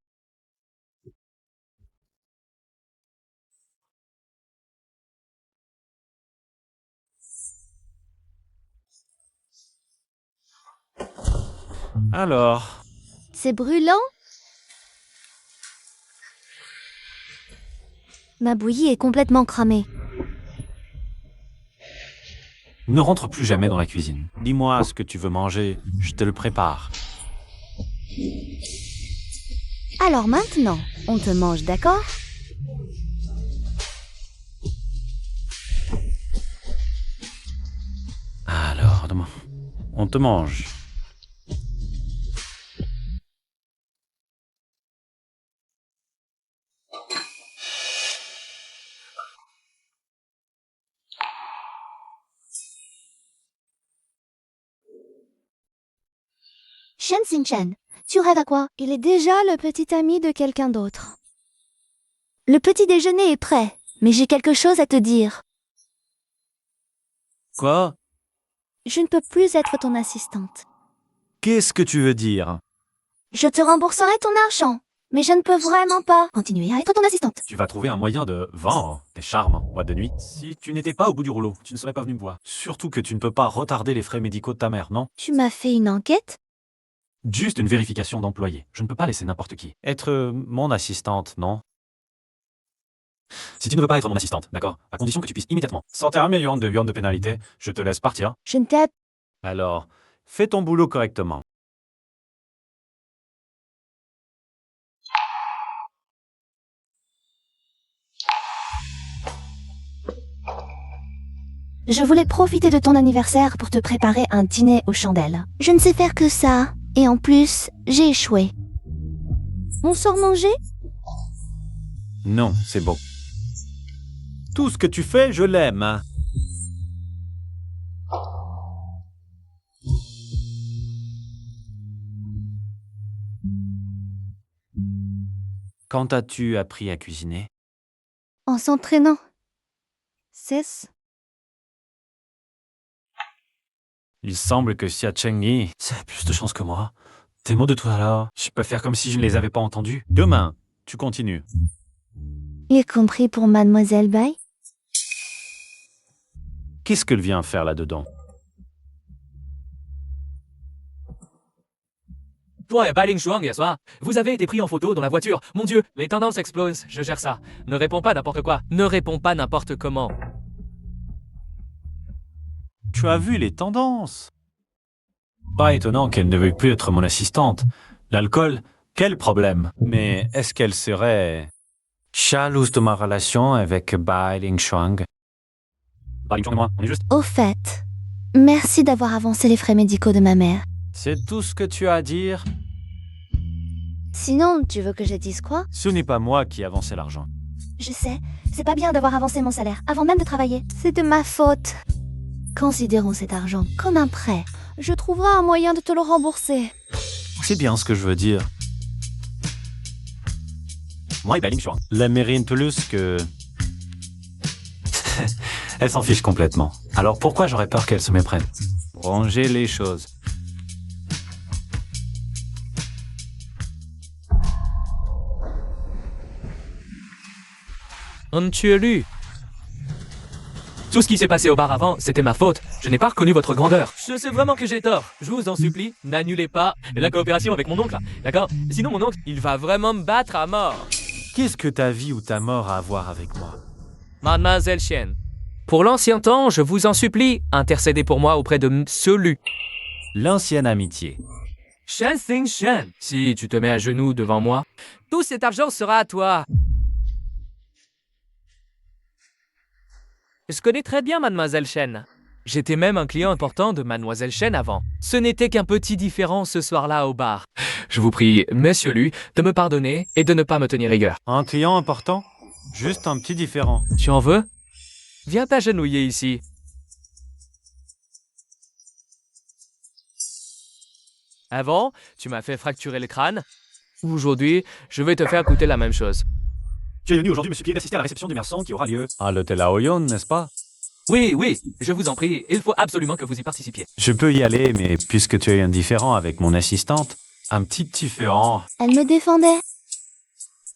Alors, C'est brûlant. Ma bouillie est complètement cramée. Ne rentre plus jamais dans la cuisine. Dis-moi ce que tu veux manger, je te le prépare. Alors maintenant, on te mange, d'accord? Alors, on te mange. Shen Xingchen, tu rêves à quoi? Il est déjà le petit ami de quelqu'un d'autre. Le petit déjeuner est prêt, mais j'ai quelque chose à te dire. Quoi? Je ne peux plus être ton assistante. Qu'est-ce que tu veux dire? Je te rembourserai ton argent, mais je ne peux vraiment pas continuer à être ton assistante. Tu vas trouver un moyen de vendre tes charmes en boîte de nuit. Si tu n'étais pas au bout du rouleau, tu ne serais pas venu me voir. Surtout que tu ne peux pas retarder les frais médicaux de ta mère, non? Tu m'as fait une enquête? Juste une vérification d'employé. Je ne peux pas laisser n'importe qui. Être mon assistante, non? Si tu ne veux pas être mon assistante, d'accord? À condition que tu puisses immédiatement sortir 1 million de yuan de pénalité, je te laisse partir. Je ne t'ai... Alors, fais ton boulot correctement. Je voulais profiter de ton anniversaire pour te préparer un dîner aux chandelles. Je ne sais faire que ça, et en plus, j'ai échoué. On sort manger? Non, c'est beau. Tout ce que tu fais, je l'aime. Hein. Quand as-tu appris à cuisiner? En s'entraînant. Cesse. Il semble que Xia Chengyi a plus de chance que moi. Tes mots de tout à l'heure, je peux faire comme si je ne les avais pas entendus. Demain, tu continues. Y compris pour mademoiselle Bai? Qu'est-ce qu'elle vient faire là-dedans? Toi et Bai Shuang hier soir, vous avez été pris en photo dans la voiture. Mon Dieu, les tendances explosent, je gère ça. Ne réponds pas n'importe quoi. Ne réponds pas n'importe comment. Tu as vu les tendances? Pas étonnant qu'elle ne veuille plus être mon assistante. L'alcool, quel problème? Mais est-ce qu'elle serait jalouse de ma relation avec Bai Shuang? Bai Shuang et moi, on est juste... Au fait, merci d'avoir avancé les frais médicaux de ma mère. C'est tout ce que tu as à dire? Sinon, tu veux que je dise quoi? Ce n'est pas moi qui ai avancé l'argent. Je sais, c'est pas bien d'avoir avancé mon salaire avant même de travailler. C'est de ma faute. Considérons cet argent comme un prêt. Je trouverai un moyen de te le rembourser. C'est bien ce que je veux dire. Moi et Bai Shuang. La mérine plus que... Elle s'en fiche complètement. Alors pourquoi j'aurais peur qu'elle se méprenne? Ranger les choses. On tu lu. Tout ce qui s'est passé auparavant, c'était ma faute. Je n'ai pas reconnu votre grandeur. Je sais vraiment que j'ai tort. Je vous en supplie, n'annulez pas la coopération avec mon oncle, d'accord? Sinon mon oncle, il va vraiment me battre à mort. Qu'est-ce que ta vie ou ta mort a à voir avec moi? Mademoiselle Chen, pour l'ancien temps, je vous en supplie, intercédez pour moi auprès de Monsieur Lu. L'ancienne amitié. Shen Xing Shen, si tu te mets à genoux devant moi, tout cet argent sera à toi. Je connais très bien Mademoiselle Chen. J'étais même un client important de Mademoiselle Chen avant. Ce n'était qu'un petit différend ce soir-là au bar. Je vous prie, Monsieur Lu, de me pardonner et de ne pas me tenir rigueur. Un client important? Juste un petit différent. Tu en veux? Viens t'agenouiller ici. Avant, tu m'as fait fracturer le crâne. Aujourd'hui, je vais te faire goûter la même chose. Tu es venu aujourd'hui me supplier d'assister à la réception du Merson qui aura lieu à l'hôtel Aoyon, n'est-ce pas? Oui, je vous en prie, il faut absolument que vous y participiez. Je peux y aller, mais puisque tu es un différent avec mon assistante, un petit différent. Elle me défendait.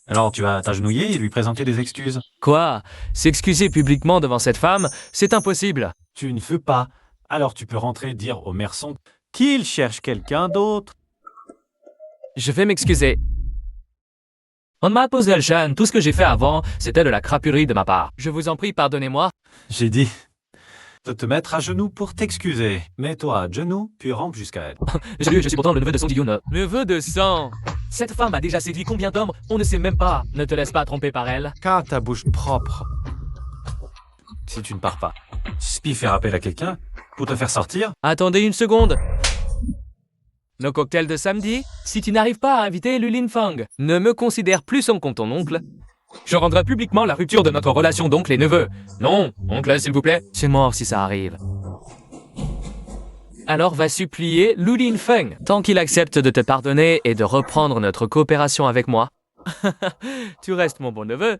Alors tu vas t'agenouiller et lui présenter des excuses. Quoi? S'excuser publiquement devant cette femme, c'est impossible. Tu ne veux pas. Alors tu peux rentrer et dire au Merson qu'il cherche quelqu'un d'autre. Je vais m'excuser. Mademoiselle Chen, tout ce que j'ai fait avant, c'était de la crapulerie de ma part. Je vous en prie, pardonnez-moi. J'ai dit de te mettre à genoux pour t'excuser. Mets-toi à genoux, puis rampe jusqu'à elle. Je suis pourtant le neveu de Song Ji-yoon. Neveu de sang. Cette femme a déjà séduit combien d'hommes? On ne sait même pas. Ne te laisse pas tromper par elle. Car ta bouche propre. Si tu ne pars pas. Spi faire appel à quelqu'un pour te faire sortir. Attendez une seconde. Nos cocktails de samedi, si tu n'arrives pas à inviter Lulin Fang, ne me considère plus comme ton oncle. Je rendrai publiquement la rupture de notre relation d'oncle et neveu. Non, oncle, s'il vous plaît. C'est mort si ça arrive. Alors va supplier Lulin Feng, tant qu'il accepte de te pardonner et de reprendre notre coopération avec moi. Tu restes mon bon neveu.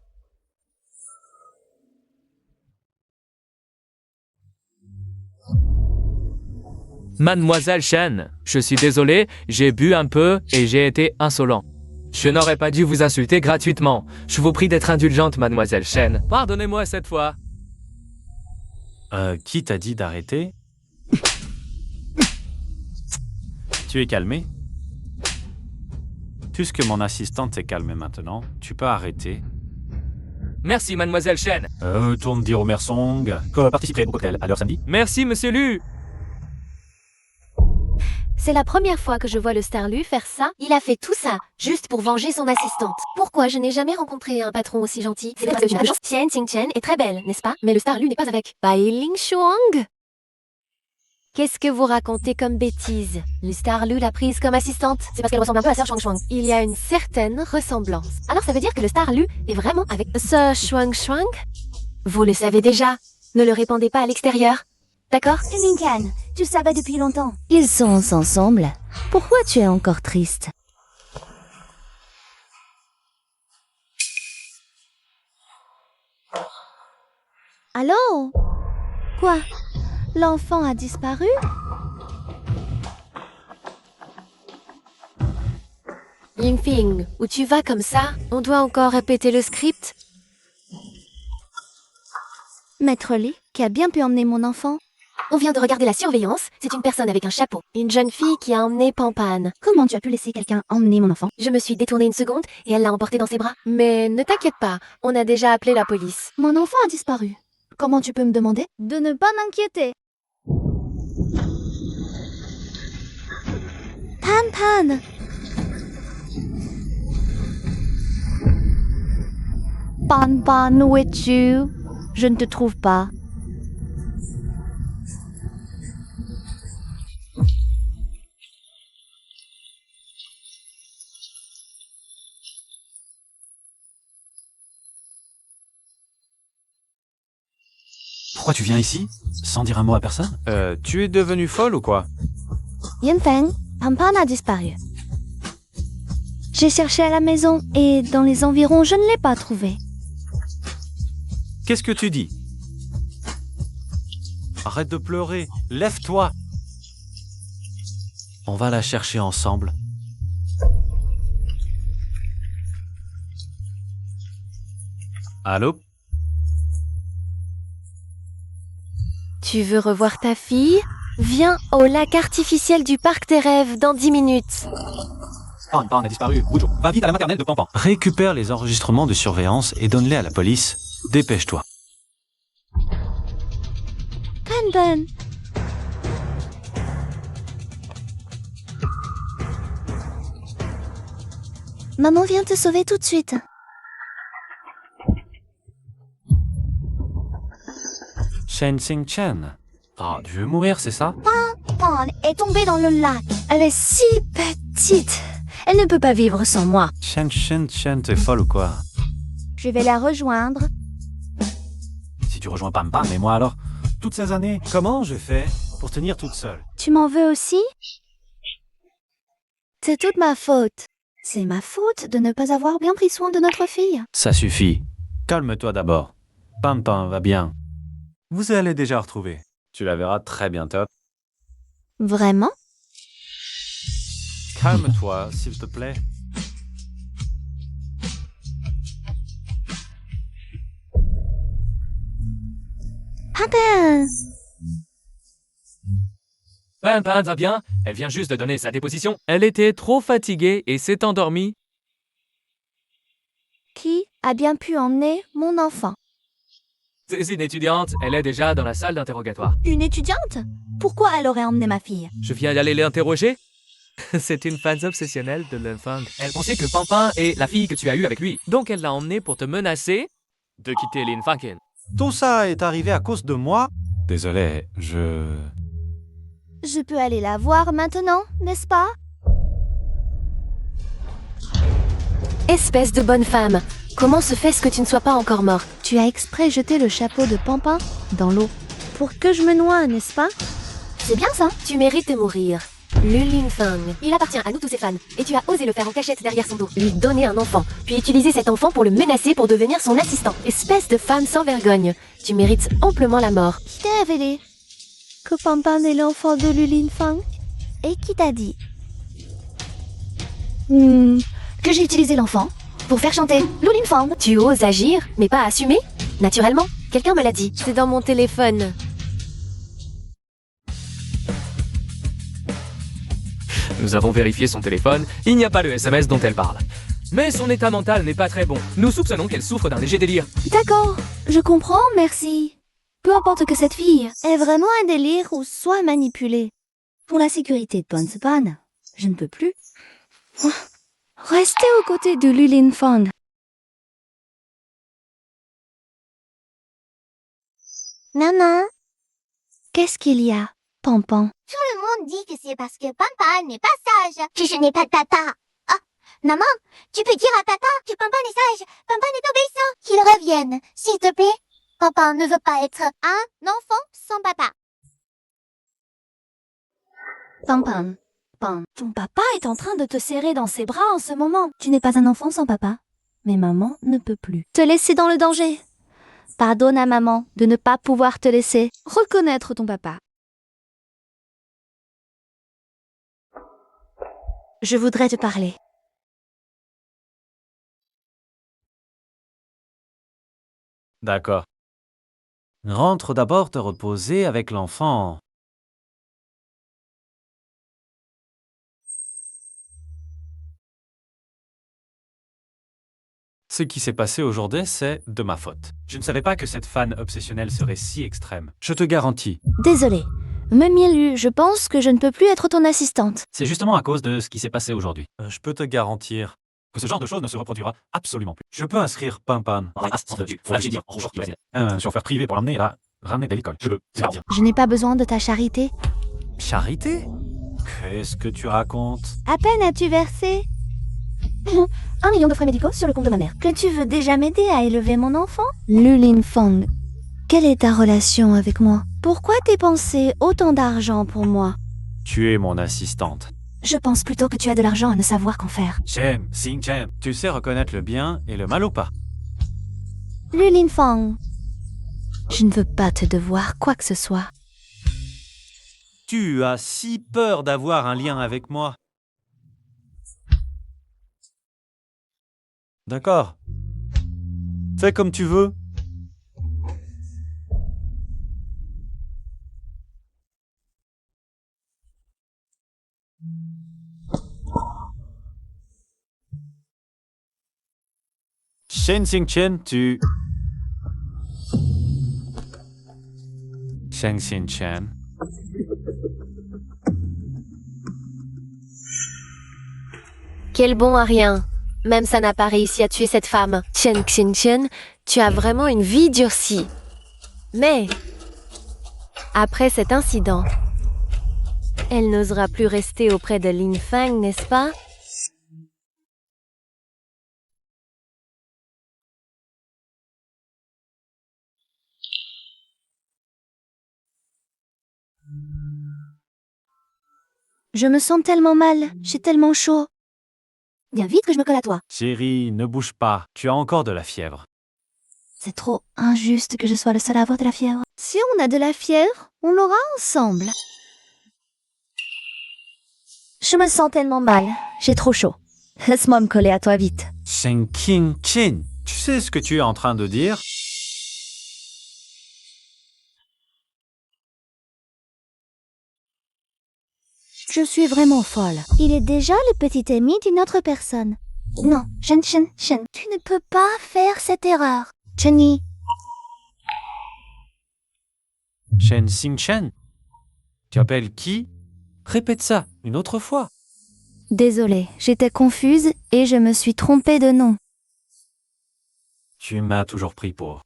Mademoiselle Chen, je suis désolé, j'ai bu un peu et j'ai été insolent. Je n'aurais pas dû vous insulter gratuitement. Je vous prie d'être indulgente, Mademoiselle Chen. Pardonnez-moi cette fois. Qui t'a dit d'arrêter? Tu es calmé? Puisque mon assistante s'est calmée maintenant, tu peux arrêter. Merci, Mademoiselle Chen. Tourne dire au Mersong que participerai au cocktail à l'heure samedi. Merci, Monsieur Lu. C'est la première fois que je vois le Starlu faire ça. Il a fait tout ça, juste pour venger son assistante. Pourquoi je n'ai jamais rencontré un patron aussi gentil? C'est parce que tu Chen Xingchen est très belle, n'est-ce pas? Mais le Starlu n'est pas avec. Bai Ling Shuang? Qu'est-ce que vous racontez comme bêtise? Le Starlu l'a prise comme assistante. C'est parce qu'elle ressemble un peu à Sir Shuang Shuang. Il y a une certaine ressemblance. Alors ça veut dire que le Starlu est vraiment avec Sir Shuang Shuang? Vous le savez déjà. Ne le répandez pas à l'extérieur. D'accord? Lincoln, tu le savais depuis longtemps. Ils sont ensemble. Pourquoi tu es encore triste? Allô? Quoi? L'enfant a disparu? Yingfing, où tu vas comme ça? On doit encore répéter le script? Maître Li, qui a bien pu emmener mon enfant? On vient de regarder la surveillance, c'est une personne avec un chapeau. Une jeune fille qui a emmené Pampan. Comment tu as pu laisser quelqu'un emmener mon enfant? Je me suis détournée une seconde et elle l'a emporté dans ses bras. Mais ne t'inquiète pas, on a déjà appelé la police. Mon enfant a disparu. Comment tu peux me demander? De ne pas m'inquiéter. Pampan! Pampan, où es-tu? Je ne te trouve pas. Pourquoi tu viens ici? Sans dire un mot à personne? Tu es devenue folle ou quoi? Yanfeng, Pampan a disparu. J'ai cherché à la maison et dans les environs, je ne l'ai pas trouvé. Qu'est-ce que tu dis? Arrête de pleurer, lève-toi. On va la chercher ensemble. Allô? Tu veux revoir ta fille? Viens au lac artificiel du parc des rêves dans 10 minutes. Pan a disparu. Wujo, va vite à la maternelle de Pampan. Récupère les enregistrements de surveillance et donne-les à la police. Dépêche-toi. Pan. Maman vient te sauver tout de suite. Shensing Chen. Ah, tu veux mourir, c'est ça? Pan est tombée dans le lac. Elle est si petite. Elle ne peut pas vivre sans moi. Chen, t'es folle ou quoi? Je vais la rejoindre. Si tu rejoins Pampan, mais moi alors? Toutes ces années, comment je fais pour tenir toute seule? Tu m'en veux aussi? C'est toute ma faute. C'est ma faute de ne pas avoir bien pris soin de notre fille. Ça suffit. Calme-toi d'abord. Pampan va bien. Vous allez déjà retrouver. Tu la verras très bientôt. Vraiment? Calme-toi, s'il te plaît. Pan. Pan va bien. Elle vient juste de donner sa déposition. Elle était trop fatiguée et s'est endormie. Qui a bien pu emmener mon enfant? C'est une étudiante. Elle est déjà dans la salle d'interrogatoire. Une étudiante? Pourquoi elle aurait emmené ma fille? Je viens d'aller l'interroger. C'est une fan obsessionnelle de l'enfant. Elle pensait que Pampan est la fille que tu as eue avec lui. Donc elle l'a emmené pour te menacer de quitter Lin Fankin. Tout ça est arrivé à cause de moi? Désolé, Je peux aller la voir maintenant, n'est-ce pas? Espèce de bonne femme. Comment se fait-ce que tu ne sois pas encore mort? Tu as exprès jeté le chapeau de Pampan dans l'eau. Pour que je me noie, n'est-ce pas? C'est bien ça. Tu mérites de mourir. Le Lin Fang. Il appartient à nous tous ses fans. Et tu as osé le faire en cachette derrière son dos. Lui donner un enfant. Puis utiliser cet enfant pour le menacer pour devenir son assistant. Espèce de femme sans vergogne. Tu mérites amplement la mort. Qui t'a révélé que Pampan est l'enfant de Lulin Fang? Et qui t'a dit Que j'ai utilisé l'enfant pour faire chanter Lulin Fang. Tu oses agir, mais pas assumer? Naturellement. Quelqu'un me l'a dit. C'est dans mon téléphone. Nous avons vérifié son téléphone. Il n'y a pas le SMS dont elle parle. Mais son état mental n'est pas très bon. Nous soupçonnons qu'elle souffre d'un léger délire. D'accord, je comprends, merci. Peu importe que cette fille ait vraiment un délire ou soit manipulée. Pour la sécurité de Pan, je ne peux plus rester aux côtés de Lulin Fang. Maman, Qu'est-ce qu'il y a, Pampan? tout le monde dit que c'est parce que Pampan n'est pas sage que je n'ai pas de papa. Ah, maman, tu peux dire à papa que Pampan est sage, Pampan est obéissant. Qu'il revienne, s'il te plaît. Pampan ne veut pas être un enfant sans papa. Pampan, ton papa est en train de te serrer dans ses bras en ce moment. Tu n'es pas un enfant sans papa. Mais maman ne peut plus te laisser dans le danger. Pardonne à maman de ne pas pouvoir te laisser reconnaître ton papa. Je voudrais te parler. D'accord. Rentre d'abord te reposer avec l'enfant. Ce qui s'est passé aujourd'hui, c'est de ma faute. Je ne savais pas que cette fan obsessionnelle serait si extrême. Je te garantis. Désolée. Mielu, je pense que je ne peux plus être ton assistante. C'est justement à cause de ce qui s'est passé aujourd'hui Je peux te garantir. que ce genre de choses ne se reproduira absolument plus. Je peux inscrire Pampan un chauffeur privé pour l'emmener et la ramener de l'école. Je veux. C'est parti. Je n'ai pas besoin de ta charité. Charité? Qu'est-ce que tu racontes? À peine as-tu versé 1 million de frais médicaux sur le compte de ma mère. que tu veux déjà m'aider à élever mon enfant? Lulin Fang, quelle est ta relation avec moi? Pourquoi dépensé autant d'argent pour moi? Tu es mon assistante. Je pense plutôt que tu as de l'argent à ne savoir qu'en faire. Chem, Sing Chem. Tu sais reconnaître le bien et le mal ou pas? Lulin Fang, je ne veux pas te devoir quoi que ce soit. Tu as si peur d'avoir un lien avec moi. D'accord. Fais comme tu veux. Shen Xingchen, tu... Shen Xingchen. Quel bon à rien. Même ça n'a pas réussi à tuer cette femme. Chen Xinchen, tu as vraiment une vie durcie. Mais, après cet incident, elle n'osera plus rester auprès de Lin Fang, n'est-ce pas? Je me sens tellement mal, j'ai tellement chaud. Viens vite que je me colle à toi. Chérie, ne bouge pas. Tu as encore de la fièvre. C'est trop injuste que je sois le seul à avoir de la fièvre. Si on a de la fièvre, on l'aura ensemble. Je me sens tellement mal, j'ai trop chaud. Laisse-moi me coller à toi vite. Shen Xingchen, tu sais ce que tu es en train de dire? Je suis vraiment folle. Il est déjà le petit ami d'une autre personne. Non, Shen, tu ne peux pas faire cette erreur. Chenny, Shen Xingchen? Tu appelles qui? Répète ça, une autre fois. désolée, j'étais confuse et je me suis trompée de nom. Tu m'as toujours pris pour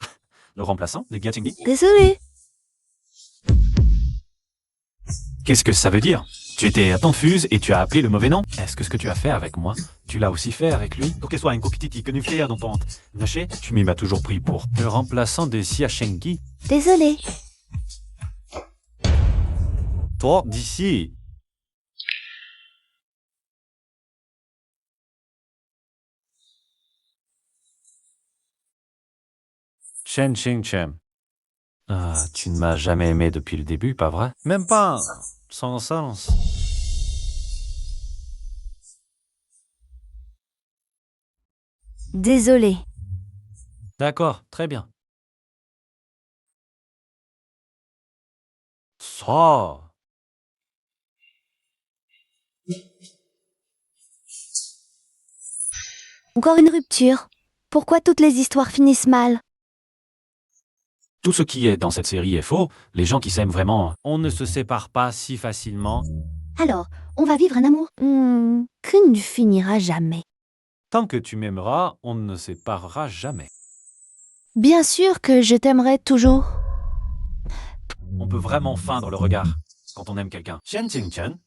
le remplaçant de Gatingli. Désolée. Qu'est-ce que ça veut dire? Tu étais confuse et tu as appelé le mauvais nom? Est-ce que ce que tu as fait avec moi, tu l'as aussi fait avec lui? Pour que soit une copie que nous faire dans ton naché, tu m'as toujours pris pour le remplaçant de Xia Shengyi. Désolée. Toi, d'ici. Shen Xingchen. Ah, tu ne m'as jamais aimé depuis le début, pas vrai? Même pas sans sens. Désolée. D'accord, très bien. Ça. Encore une rupture. Pourquoi toutes les histoires finissent mal? Tout ce qui est dans cette série est faux. Les gens qui s'aiment vraiment, on ne se sépare pas si facilement. Alors, on va vivre un amour qui ne finira jamais. Tant que tu m'aimeras, on ne se séparera jamais. Bien sûr que je t'aimerai toujours. On peut vraiment feindre le regard quand on aime quelqu'un. Shen Xingchen,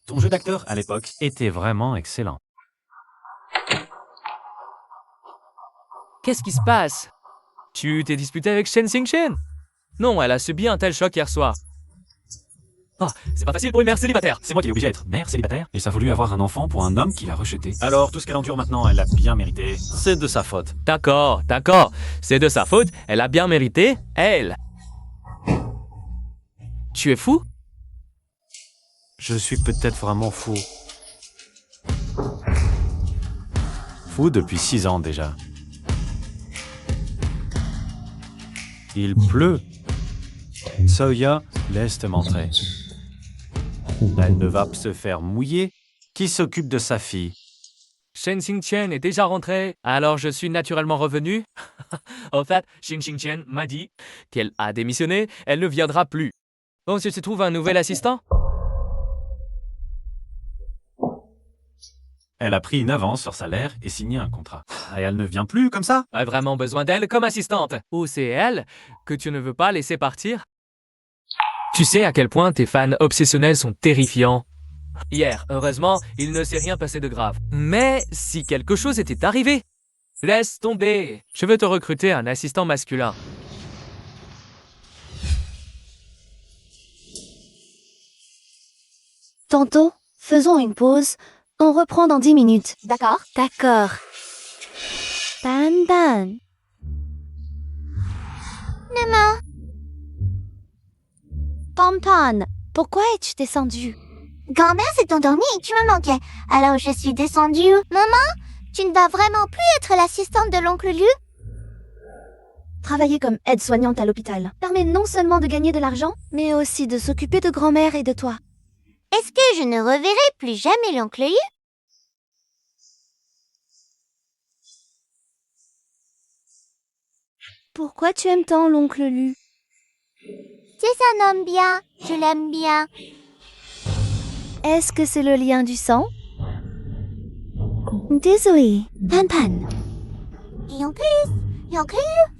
ton jeu d'acteur à l'époque était vraiment excellent. Qu'est-ce qui se passe? Tu t'es disputé avec Shen Xingchen? Non, elle a subi un tel choc hier soir. Ah, c'est pas facile pour une mère célibataire. C'est moi qui ai obligé d'être mère célibataire et ça a voulu avoir un enfant pour un homme qui l'a rejeté. Alors tout ce qu'elle endure maintenant, elle l'a bien mérité. C'est de sa faute. D'accord. C'est de sa faute. Elle a bien mérité, elle. Tu es fou? Je suis peut-être vraiment fou. Fou depuis 6 ans déjà. Il pleut. Soya, laisse te montrer. Elle ne va pas se faire mouiller. Qui s'occupe de sa fille? Shen Xingchen est déjà rentrée, alors je suis naturellement revenu. En fait, Shen Xingchen m'a dit qu'elle a démissionné, elle ne viendra plus. Bon, si tu trouves un nouvel assistant? Elle a pris une avance sur salaire et signé un contrat. Et elle ne vient plus comme ça? A vraiment besoin d'elle comme assistante. Ou c'est elle que tu ne veux pas laisser partir? Tu sais à quel point tes fans obsessionnels sont terrifiants. Hier, heureusement, il ne s'est rien passé de grave. Mais si quelque chose était arrivé, laisse tomber. Je veux te recruter un assistant masculin. Tantôt, faisons une pause. On reprend dans 10 minutes. D'accord. D'accord. Pan Pan. Maman, Pan Pan, pourquoi es-tu descendu? grand-mère s'est endormie et tu me manquais. Alors je suis descendue. Maman, tu ne vas vraiment plus être l'assistante de l'oncle Liu? Travailler comme aide-soignante à l'hôpital permet non seulement de gagner de l'argent, mais aussi de s'occuper de grand-mère et de toi. Est-ce que je ne reverrai plus jamais l'oncle Liu? Pourquoi tu aimes tant l'oncle Lu? C'est un homme bien. Je l'aime bien. Est-ce que c'est le lien du sang? Désolée, Pan Pan. Et en plus,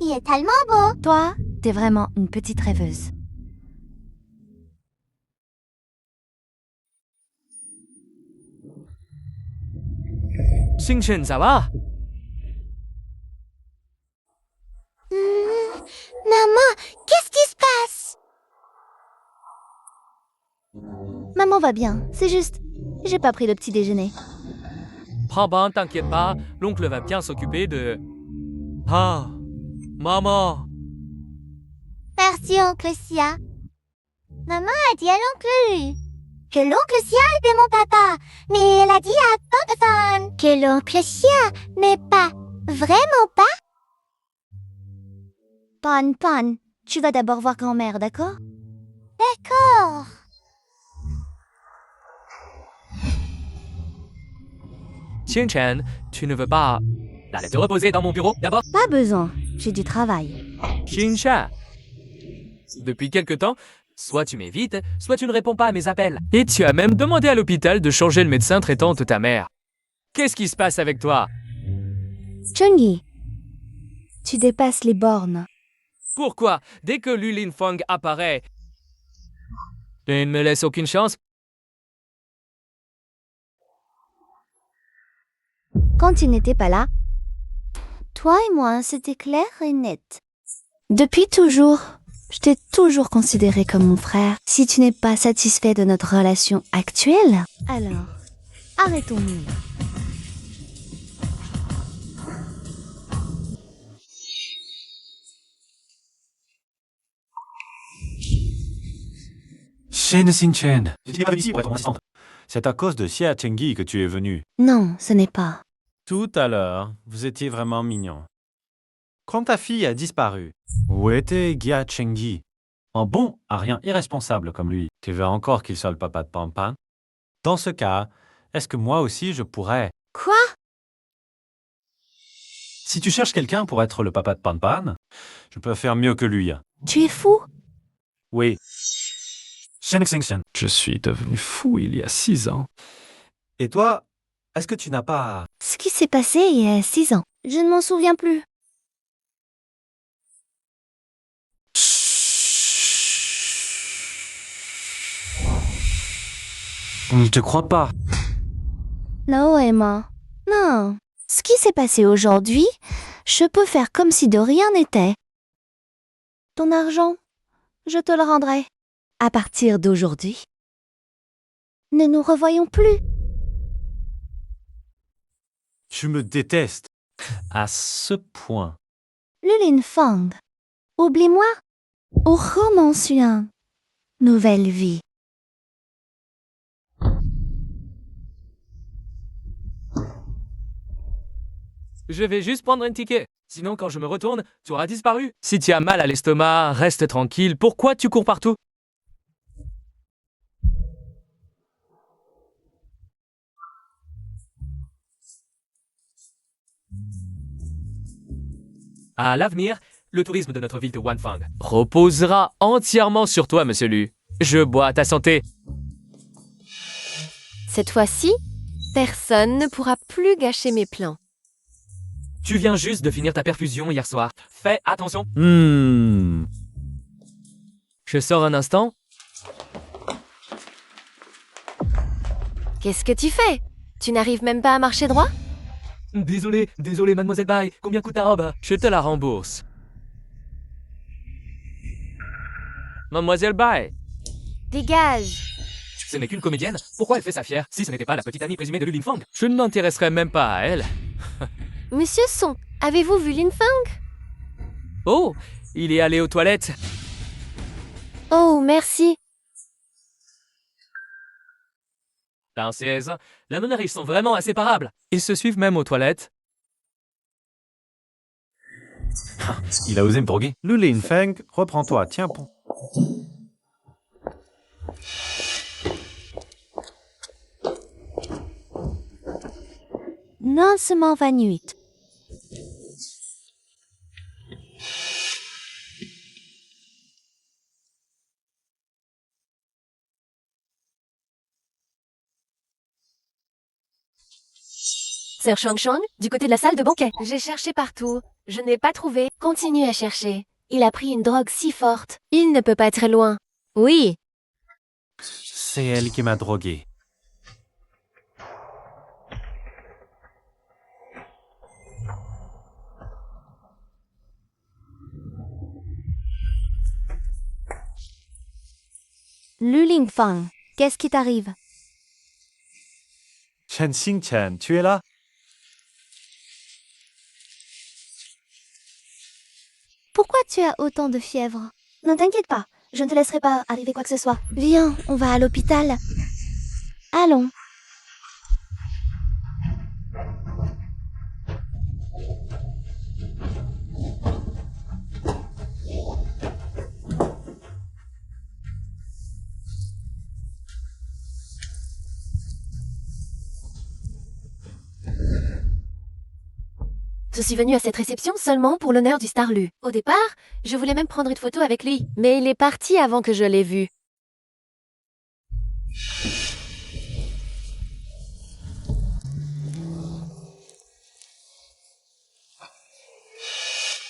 il est tellement beau. Toi, t'es vraiment une petite rêveuse. Xingchen, ça va? Maman, qu'est-ce qui se passe? Maman va bien, c'est juste, j'ai pas pris le petit déjeuner. Pan, t'inquiète pas, l'oncle va bien s'occuper de... Ah, maman. Merci, oncle Sia. Maman a dit à l'oncle Lu que l'oncle Sia était mon papa, mais elle a dit à Pan que l'oncle Sia n'est pas vraiment pas. Pan Pan, tu vas d'abord voir grand-mère, d'accord? D'accord. Xingchen, tu ne veux pas aller te reposer dans mon bureau d'abord? Pas besoin, j'ai du travail. Xingchen. Depuis quelque temps, soit tu m'évites, soit tu ne réponds pas à mes appels. Et tu as même demandé à l'hôpital de changer le médecin traitant de ta mère. Qu'est-ce qui se passe avec toi? Chunyi, tu dépasses les bornes. Pourquoi, dès que Lu Linfeng apparaît, tu ne me laisses aucune chance? Quand il n'était pas là, toi et moi, c'était clair et net. Depuis toujours, je t'ai toujours considéré comme mon frère. Si tu n'es pas satisfait de notre relation actuelle, alors arrêtons-nous. Shen Xingchen, je t'ai pas ici pour être mon assistante. C'est à cause de Xia Chengyi que tu es venu. Non, ce n'est pas. Tout à l'heure, vous étiez vraiment mignon. Quand ta fille a disparu, où était Xia Chengyi? Un bon à rien irresponsable comme lui. Tu veux encore qu'il soit le papa de Pan Pan? Dans ce cas, est-ce que moi aussi je pourrais... Quoi? Si tu cherches quelqu'un pour être le papa de Pan Pan, je peux faire mieux que lui. Tu es fou? Oui. Shen Xingchen. Je suis devenu fou il y a 6 ans. Et toi, est-ce que tu n'as pas... Ce qui s'est passé il y a 6 ans. Je ne m'en souviens plus. Je ne te crois pas. Non, Emma. Non. Ce qui s'est passé aujourd'hui, je peux faire comme si de rien n'était. Ton argent, je te le rendrai. À partir d'aujourd'hui, ne nous revoyons plus. Tu me détestes. À ce point. Lulin Fang, oublie-moi ou recommence une nouvelle vie. Je vais juste prendre un ticket. Sinon, quand je me retourne, tu auras disparu. Si tu as mal à l'estomac, reste tranquille. Pourquoi tu cours partout? À l'avenir, le tourisme de notre ville de Wanfang reposera entièrement sur toi, monsieur Lu. Je bois à ta santé. Cette fois-ci, personne ne pourra plus gâcher mes plans. Tu viens juste de finir ta perfusion hier soir. Fais attention. Je sors un instant. Qu'est-ce que tu fais? Tu n'arrives même pas à marcher droit? Désolé, mademoiselle Bai. Combien coûte ta robe? Je te la rembourse. Mademoiselle Bai, Dégage! ce n'est qu'une comédienne. Pourquoi elle fait sa fière si ce n'était pas la petite amie présumée de Lu Linfang? Je ne m'intéresserai même pas à elle. Monsieur Song, avez-vous vu Linfeng? Oh, il est allé aux toilettes. Oh, merci. Princesse, la nonne et ils sont vraiment inséparables. Ils se suivent même aux toilettes. Il a osé me droguer. Lu Linfeng, reprends-toi, tiens bon. Non seulement 20 minutes. Sir Shuang, du côté de la salle de banquet. J'ai cherché partout. Je n'ai pas trouvé. Continue à chercher. Il a pris une drogue si forte. Il ne peut pas être loin. Oui. C'est elle qui m'a drogué. Lu Lingfang, qu'est-ce qui t'arrive? Chen Xingchen, tu es là? Pourquoi tu as autant de fièvre? Ne t'inquiète pas, je ne te laisserai pas arriver quoi que ce soit. Viens, on va à l'hôpital. Allons. Je suis venue à cette réception seulement pour l'honneur du Starlu. Au départ, je voulais même prendre une photo avec lui. Mais il est parti avant que je l'ai vu.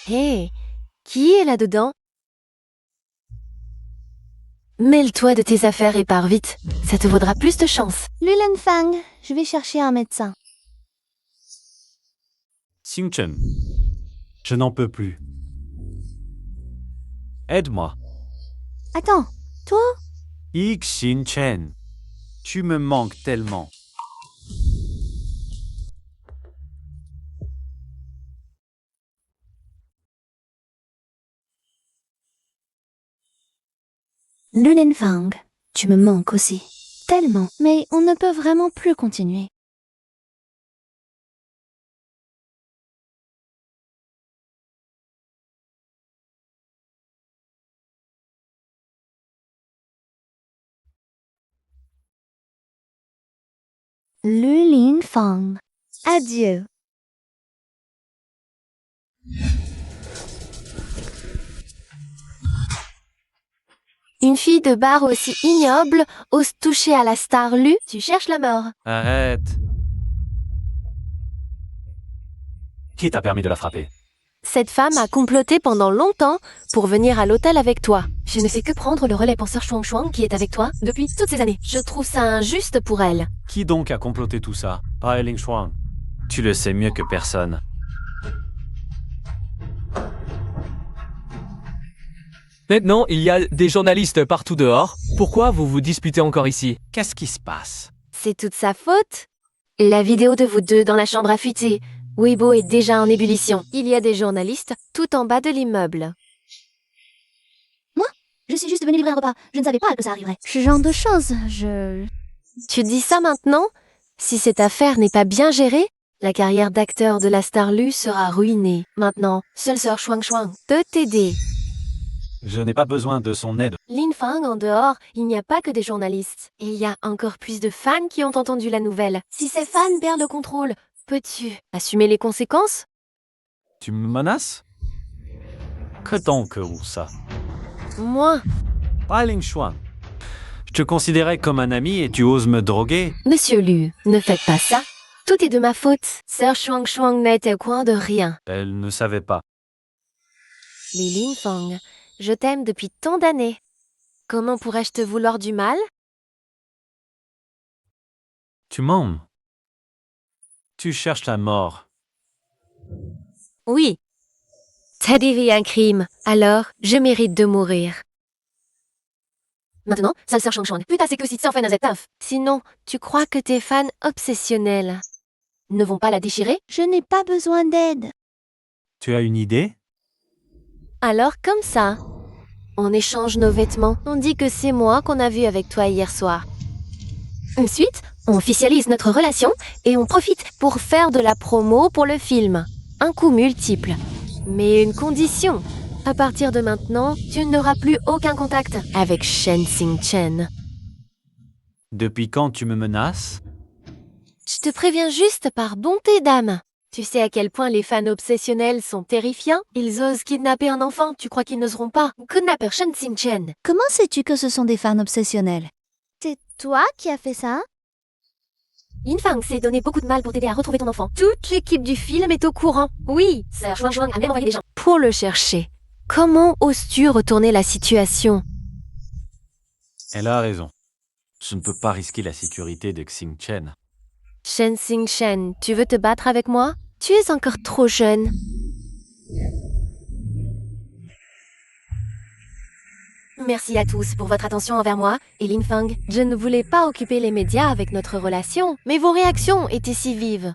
Hé, qui est là-dedans? Mêle-toi de tes affaires et pars vite. Ça te vaudra plus de chance. Lu Lingfang, je vais chercher un médecin. Xingchen, je n'en peux plus. Aide-moi. Attends, toi? Xingchen, tu me manques tellement. Lu Lingfang, tu me manques aussi. Tellement. Mais on ne peut vraiment plus continuer. Lu Lingfang, adieu. Une fille de bar aussi ignoble ose toucher à la Starlu. Tu cherches la mort. Arrête. Qui t'a permis de la frapper? Cette femme a comploté pendant longtemps pour venir à l'hôtel avec toi. Je ne fais que prendre le relais pour Sir Shuang qui est avec toi depuis toutes ces années. Je trouve ça injuste pour elle. Qui donc a comploté tout ça? Pai Lingshuang. Tu le sais mieux que personne. Maintenant, il y a des journalistes partout dehors. Pourquoi vous vous disputez encore ici? Qu'est-ce qui se passe? C'est toute sa faute. La vidéo de vous deux dans la chambre a fuité. Weibo est déjà en ébullition. Il y a des journalistes tout en bas de l'immeuble. Je suis juste venue livrer un repas. Je ne savais pas que ça arriverait. Ce genre de choses, Tu dis ça maintenant? Si cette affaire n'est pas bien gérée, la carrière d'acteur de la Starlu sera ruinée. Maintenant, seul Sir Shuang peut t'aider. Je n'ai pas besoin de son aide. Lingfang en dehors, il n'y a pas que des journalistes. Et il y a encore plus de fans qui ont entendu la nouvelle. Si ces fans perdent le contrôle, peux-tu assumer les conséquences? Tu me menaces? Que donc ou ça? Moi, Pai Lingshuang. Je te considérais comme un ami et tu oses me droguer? Monsieur Lu, ne faites pas ça. Tout est de ma faute. Sir Shuang n'était au courant de rien. Elle ne savait pas. Li Lingfang, je t'aime depuis tant d'années. Comment pourrais-je te vouloir du mal? Tu mens. Tu cherches la mort. Oui. T'as dévié un crime, alors je mérite de mourir. Maintenant, ça Sir Shuang. Putain, c'est que si tu en fais un taf. Sinon, tu crois que tes fans obsessionnels ne vont pas la déchirer? je n'ai pas besoin d'aide. Tu as une idée? Alors comme ça, on échange nos vêtements. On dit que c'est moi qu'on a vu avec toi hier soir. Ensuite, on officialise notre relation et on profite pour faire de la promo pour le film. Un coup multiple. Mais une condition. À partir de maintenant, tu n'auras plus aucun contact avec Shen Xingchen. Depuis quand tu me menaces? Je te préviens juste par bonté d'âme. Tu sais à quel point les fans obsessionnels sont terrifiants? Ils osent kidnapper un enfant, tu crois qu'ils n'oseront pas? Kidnapper Shen Xingchen. Comment sais-tu que ce sont des fans obsessionnels? C'est toi qui as fait ça? Yinfang s'est donné beaucoup de mal pour t'aider à retrouver ton enfant. Toute l'équipe du film est au courant. Oui, Sir Shuang Shuang a même envoyé des gens pour le chercher. Comment oses-tu retourner la situation? Elle a raison. Je ne peux pas risquer la sécurité de Xing Chen. Shen Xing Shen, tu veux te battre avec moi? Tu es encore trop jeune. Merci à tous pour votre attention envers moi et Lin Feng. Je ne voulais pas occuper les médias avec notre relation, mais vos réactions étaient si vives.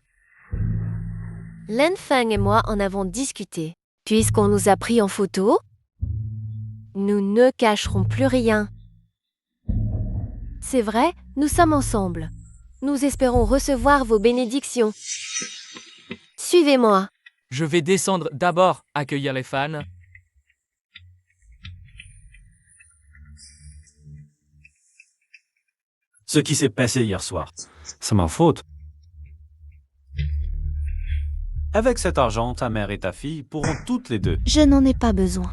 Lin Feng et moi en avons discuté. Puisqu'on nous a pris en photo, nous ne cacherons plus rien. C'est vrai, nous sommes ensemble. Nous espérons recevoir vos bénédictions. Suivez-moi. Je vais descendre d'abord accueillir les fans. Ce qui s'est passé hier soir, c'est ma faute. Avec cet argent, ta mère et ta fille pourront toutes les deux. Je n'en ai pas besoin.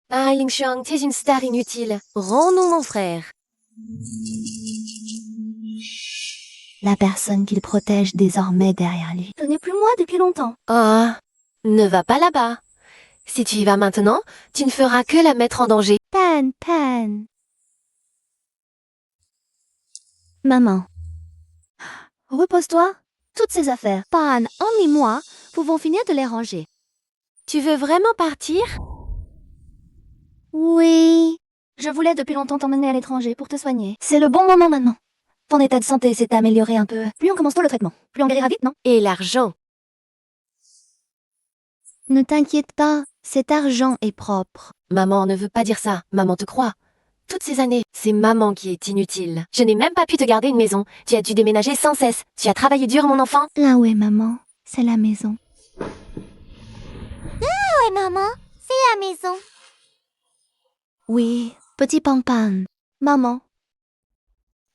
Ah, Yingxiang, tu es une star inutile. Rends-nous mon frère. La personne qu'il protège désormais derrière lui. Ce n'est plus moi depuis longtemps. Ah, ne va pas là-bas. Si tu y vas maintenant, tu ne feras que la mettre en danger. Pan, Pan. Maman. Repose-toi. Toutes ces affaires, Pan, Anne et moi, pouvons finir de les ranger. Tu veux vraiment partir? Oui. Je voulais depuis longtemps t'emmener à l'étranger pour te soigner. C'est le bon moment maintenant. Ton état de santé s'est amélioré un peu. Plus on commence tôt le traitement, plus on guérira vite, non? Et l'argent? Ne t'inquiète pas, cet argent est propre. Maman ne veut pas dire ça. Maman te croit. Toutes ces années, c'est maman qui est inutile. Je n'ai même pas pu te garder une maison. Tu as dû déménager sans cesse. Tu as travaillé dur, mon enfant. Là où est maman, c'est la maison. Ouais, maman, c'est la maison. Oui, petit Pampan. Maman.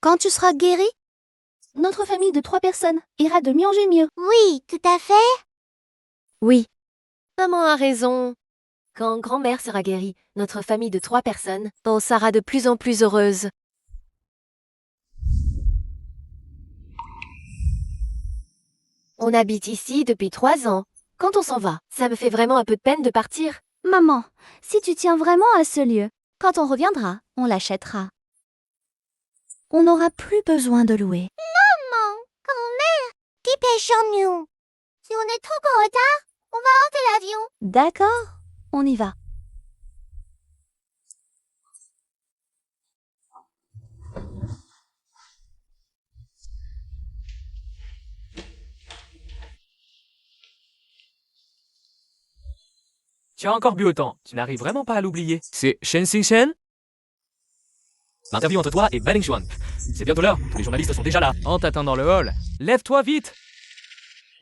Quand tu seras guéri, notre famille de 3 personnes ira de mieux en mieux. Oui, tout à fait. Oui. Maman a raison. Quand grand-mère sera guérie, notre famille de 3 personnes sera de plus en plus heureuse. On habite ici depuis 3 ans. Quand on s'en va, ça me fait vraiment un peu de peine de partir. Maman, si tu tiens vraiment à ce lieu, quand on reviendra, on l'achètera. On n'aura plus besoin de louer. Maman, grand-mère, dépêchons-nous. Si on est trop en retard, on va rater l'avion. D'accord, on y va. Tu as encore bu autant. Tu n'arrives vraiment pas à l'oublier. C'est Shen Xing. L'interview entre toi et Ben Xuan. C'est bientôt l'heure. Tous les journalistes sont déjà là. En t'attendant dans le hall. Lève-toi vite.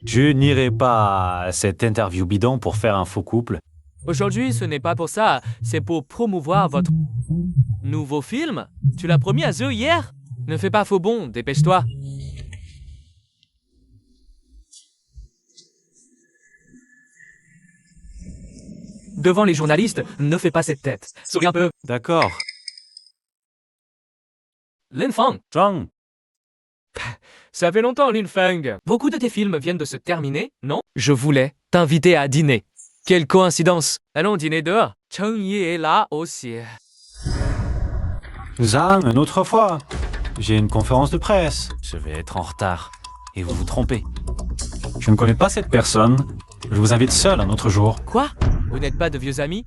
Je n'irai pas à cette interview bidon pour faire un faux couple. Aujourd'hui, ce n'est pas pour ça. C'est pour promouvoir votre nouveau film. Tu l'as promis à eux hier. Ne fais pas faux bond. Dépêche-toi. Devant les journalistes, ne fais pas cette tête. Souris un peu. D'accord. Lin Feng. Zhang, Ça fait longtemps, Lin Feng. Beaucoup de tes films viennent de se terminer, non? Je voulais t'inviter à dîner. Quelle coïncidence. Allons dîner dehors. Cheng Yi est là aussi. Zhang, une autre fois. J'ai une conférence de presse. Je vais être en retard. Et vous vous trompez. Je ne connais pas cette personne. Je vous invite seul un autre jour. Quoi? Vous n'êtes pas de vieux amis?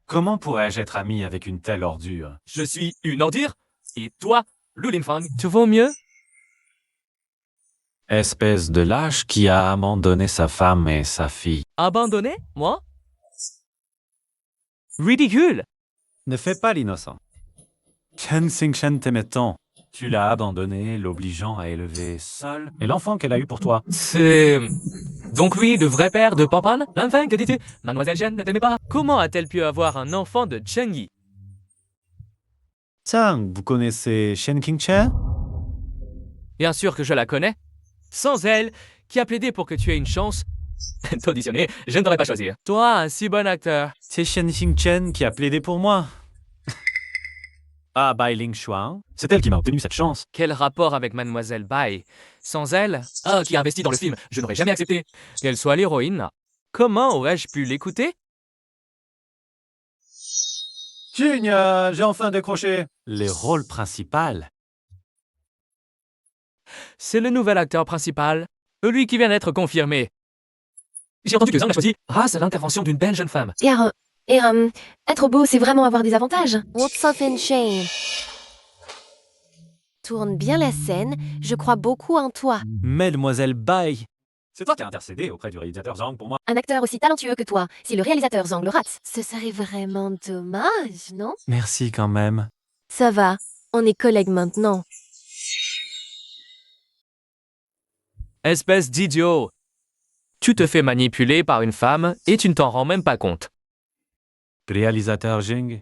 Comment pourrais-je être ami avec une telle ordure? Je suis une ordure. Et toi, le Lin Feng, tu vaux mieux? Espèce de lâche qui a abandonné sa femme et sa fille. Abandonné, moi? Ridicule! Ne fais pas l'innocent. Chen Xingchen t'aimait tant. Tu l'as abandonné, l'obligeant à élever seul. Et l'enfant qu'elle a eu pour toi. C'est... Donc lui, le vrai père de Pampan? Lin Feng, que dis-tu? Mademoiselle Chen ne t'aimait pas? Comment a-t-elle pu avoir un enfant de Cheng Yi? Zhang, vous connaissez Shen Qingchen? Bien sûr que je la connais. Sans elle, qui a plaidé pour que tu aies une chance, T'auditionner, je ne t'aurais pas choisi. Toi, un si bon acteur. C'est Shen Chen qui a plaidé pour moi. Ah, Bai Ling Xuan. C'est elle qui m'a obtenu cette chance. Quel rapport avec Mademoiselle Bai? Sans elle, qui a investi dans le film, je n'aurais jamais accepté qu'elle soit l'héroïne. Comment aurais-je pu l'écouter? Génial, j'ai enfin décroché. Les rôles principaux. C'est le nouvel acteur principal, lui qui vient d'être confirmé. J'ai entendu que Zhang l'a choisi grâce à l'intervention d'une belle jeune femme. Être beau, c'est vraiment avoir des avantages. What's up in Shane? Tourne bien la scène, je crois beaucoup en toi. Mademoiselle Bai. C'est toi qui as intercédé auprès du réalisateur Zhang pour moi. Un acteur aussi talentueux que toi, si le réalisateur Zhang le rate, ce serait vraiment dommage, non? Merci quand même. Ça va, on est collègues maintenant. Espèce d'idiot! Tu te fais manipuler par une femme et tu ne t'en rends même pas compte. Réalisateur Jing,